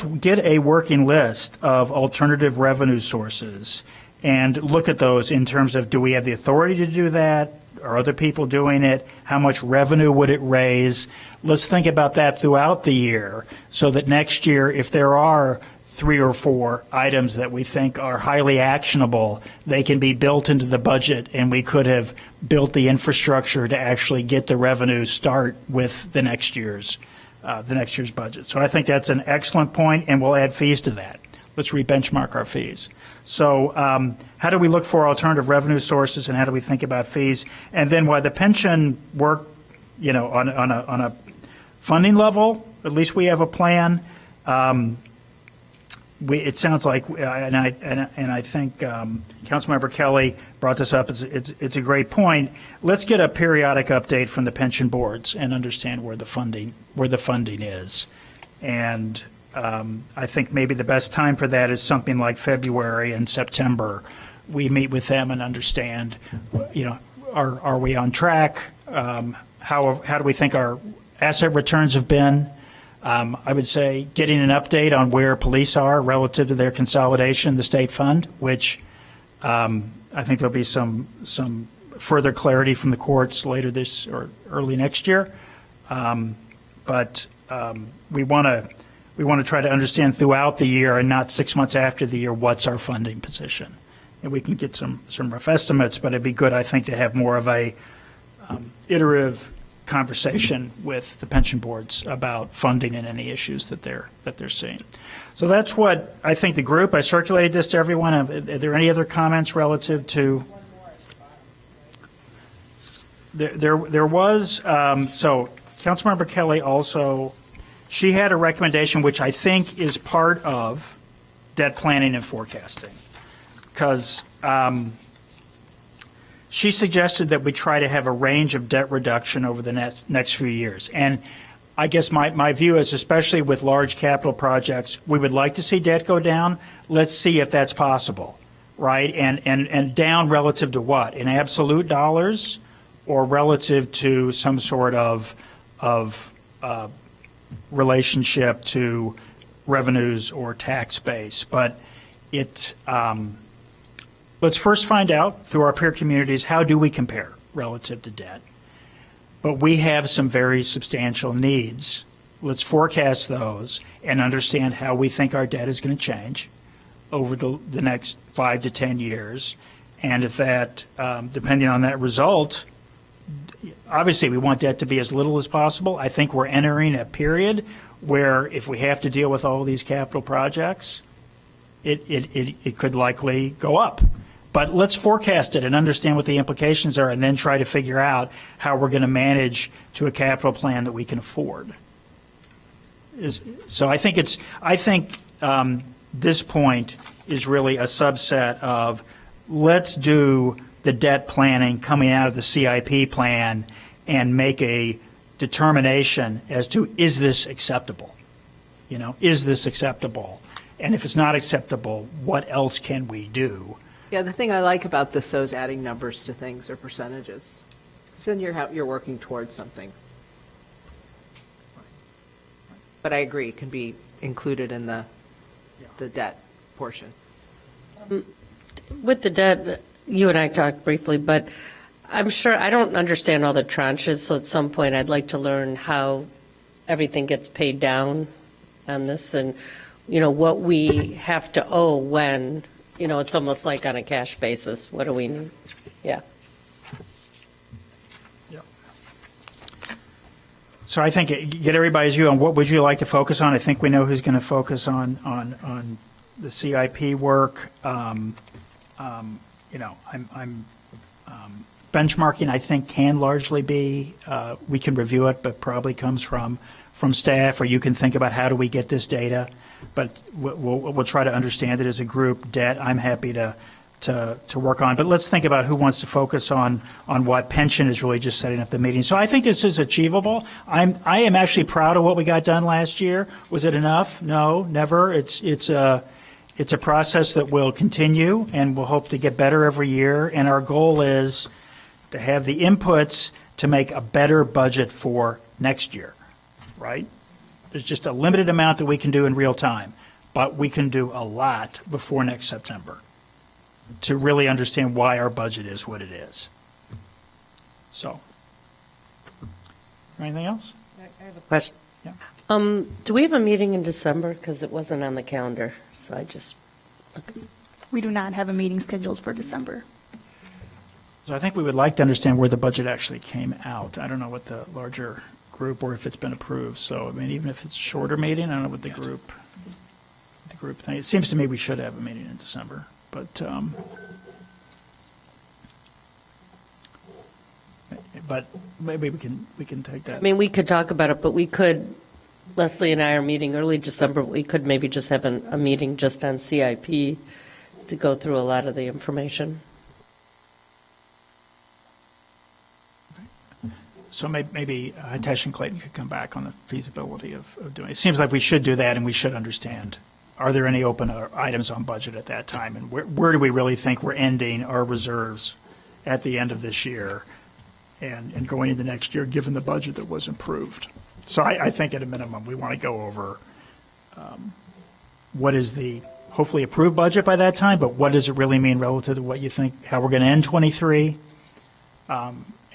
get a working list of alternative revenue sources and look at those in terms of, do we have the authority to do that? Are other people doing it? How much revenue would it raise? Let's think about that throughout the year, so that next year, if there are 3 or 4 items that we think are highly actionable, they can be built into the budget, and we could have built the infrastructure to actually get the revenue start with the next year's budget. So I think that's an excellent point, and we'll add fees to that. Let's re-benchmark our fees. So how do we look for alternative revenue sources, and how do we think about fees? And then while the pension work, on a funding level, at least we have a plan. It sounds like, and I think Councilmember Kelly brought this up. It's a great point. Let's get a periodic update from the pension boards and understand where the funding is. And I think maybe the best time for that is something like February and September. We meet with them and understand, are we on track? How do we think our asset returns have been? I would say getting an update on where police are relative to their consolidation, the state fund, which I think there'll be some further clarity from the courts later this or early next year. But we want to try to understand throughout the year, and not 6 months after the year, what's our funding position. And we can get some rough estimates, but it'd be good, I think, to have more of a iterative conversation with the pension boards about funding and any issues that they're seeing. So that's what I think the group. I circulated this to everyone. Are there any other comments relative to? There was. So Councilmember Kelly also, she had a recommendation which I think is part of debt planning and forecasting, because she suggested that we try to have a range of debt reduction over the next few years. And I guess my view is, especially with large capital projects, we would like to see debt go down. Let's see if that's possible, right? And down relative to what? In absolute dollars, or relative to some sort of relationship to revenues or tax base. But it, let's first find out through our peer communities, how do we compare relative to debt? But we have some very substantial needs. Let's forecast those and understand how we think our debt is going to change over the next 5 to 10 years. And if that, depending on that result, obviously we want debt to be as little as possible. I think we're entering a period where if we have to deal with all these capital projects, it could likely go up. But let's forecast it and understand what the implications are and then try to figure out how we're going to manage to a capital plan that we can afford. So I think this point is really a subset of let's do the debt planning coming out of the CIP plan and make a determination as to, is this acceptable? Is this acceptable? And if it's not acceptable, what else can we do? Yeah, the thing I like about this, though, is adding numbers to things or percentages. So then you're working towards something. But I agree, it can be included in the debt portion. With the debt, you and I talked briefly, but I'm sure, I don't understand all the tranches, so at some point I'd like to learn how everything gets paid down on this and, what we have to owe when, it's almost like on a cash basis. What do we need? Yeah. So I think get everybody's view on what would you like to focus on. I think we know who's going to focus on the CIP work. I'm benchmarking, I think, can largely be, we can review it, but probably comes from staff, or you can think about how do we get this data. But we'll try to understand it as a group. Debt, I'm happy to work on. But let's think about who wants to focus on what. Pension is really just setting up the meeting. So I think this is achievable. I am actually proud of what we got done last year. Was it enough? No, never. It's a process that will continue, and we'll hope to get better every year. And our goal is to have the inputs to make a better budget for next year, right? There's just a limited amount that we can do in real time, but we can do a lot before next September to really understand why our budget is what it is. So, anything else? I have a question. Yeah. Do we have a meeting in December? Because it wasn't on the calendar, so I just. Okay. We do not have a meeting scheduled for December. So I think we would like to understand where the budget actually came out. I don't know what the larger group or if it's been approved. So, I mean, even if it's a shorter meeting, I don't know what the group thing. It seems to me we should have a meeting in December, but maybe we can take that. I mean, we could talk about it, but we could, Leslie and I are meeting early December. We could maybe just have a meeting just on CIP to go through a lot of the information. So maybe Hitesh and Clayton could come back on the feasibility of doing it. It seems like we should do that, and we should understand, are there any open items on budget at that time? And where do we really think we're ending our reserves at the end of this year and going into next year, given the budget that was approved? So I think at a minimum, we want to go over what is the hopefully approved budget by that time, but what does it really mean relative to what you think, how we're going to end 23?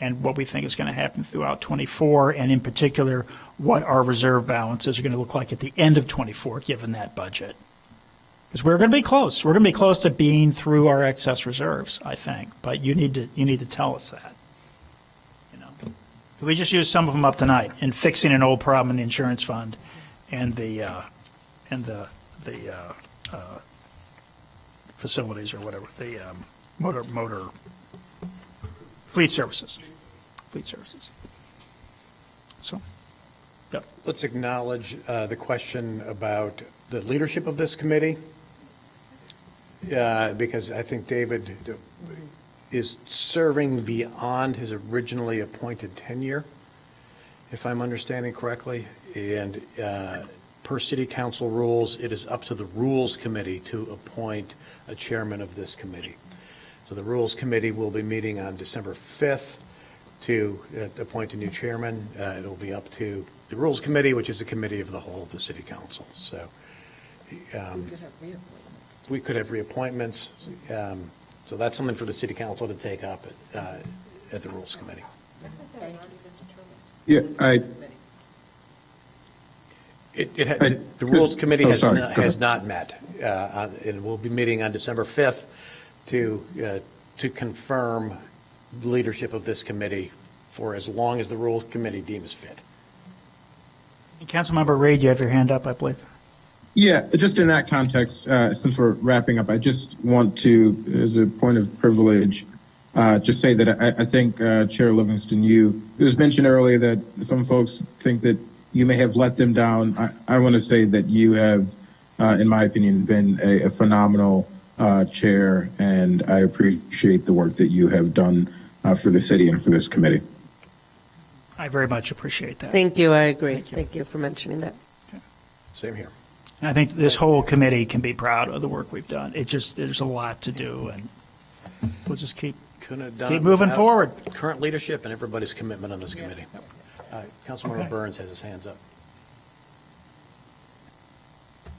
And what we think is going to happen throughout 24, and in particular, what our reserve balances are going to look like at the end of 24, given that budget. Because we're going to be close. We're going to be close to being through our excess reserves, I think. But you need to tell us that. We just used some of them up tonight in fixing an old problem in the insurance fund, and the facilities or whatever, the motor. Fleet services. So, yeah. Let's acknowledge the question about the leadership of this committee, because I think David is serving beyond his originally appointed tenure, if I'm understanding correctly. And per city council rules, it is up to the rules committee to appoint a chairman of this committee. So the Rules Committee will be meeting on December 5th to appoint a new chairman. It'll be up to the Rules Committee, which is a committee of the whole of the City Council. So we could have reappointments. So that's something for the City Council to take up at the Rules Committee. Yeah, The Rules Committee has sorry, not, go has ahead. not met, and we'll be meeting on December 5th to confirm the leadership of this committee for as long as the Rules Committee deems fit. Councilmember Reed, you have your hand up, I believe. Yeah, just in that context, since we're wrapping up, I just want to, as a point of privilege, just say that I think, Chair Livingston, it was mentioned earlier that some folks think that you may have let them down. I want to say that you have, in my opinion, been a phenomenal chair, and I appreciate the work that you have done for the city and for this committee. I very much appreciate that. Thank you, I agree. Thank you for mentioning that. Same here. And I think this whole committee can be proud of the work we've done. There's a lot to do, and we'll just keep moving forward. Current leadership and everybody's commitment on this committee. Councilmember Okay. Burns has his hands up.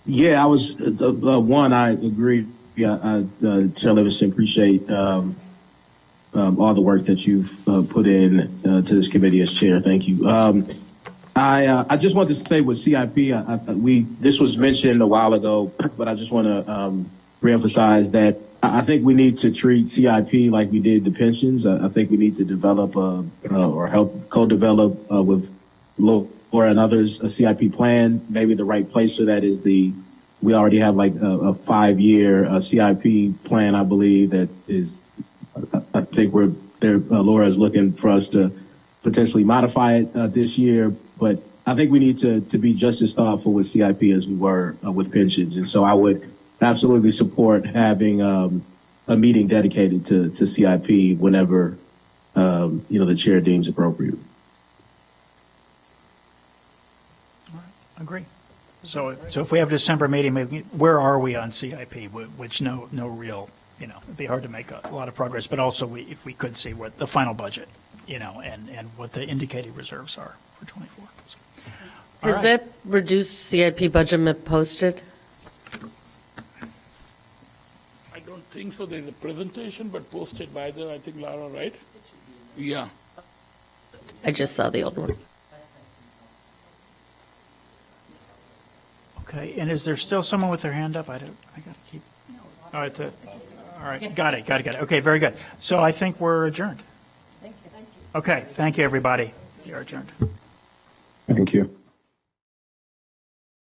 Yeah, I was I agree. Yeah, Chair Livingston, appreciate all the work that you've put in to this committee as chair. Thank you. I just wanted to say with CIP, this was mentioned a while ago, but I just want to reemphasize that I think we need to treat CIP like we did the pensions. I think we need to develop or help co-develop with Laura and others a CIP plan. Maybe the right place for that is we already have like a 5-year CIP plan, I believe, that is, I think Laura is looking for us to potentially modify it this year. But I think we need to be just as thoughtful with CIP as we were with pensions. And so I would absolutely support having a meeting dedicated to CIP whenever, the chair deems appropriate. Agree. So if we have a December meeting, maybe where are we on CIP? Which no real, it'd be hard to make a lot of progress. But also, if we could see what the final budget, and what the indicated reserves are for 24. So, Has that reduced CIP budget been posted? I don't think so. There's a presentation, but posted by I think, Lara, right? Yeah. I just saw the old one. Okay, and is there still someone with their hand up? I got to keep. Oh, it's all right. Got it. Okay, very good. So I think we're adjourned. Thank you. Okay, thank you, everybody. We are adjourned. Thank you.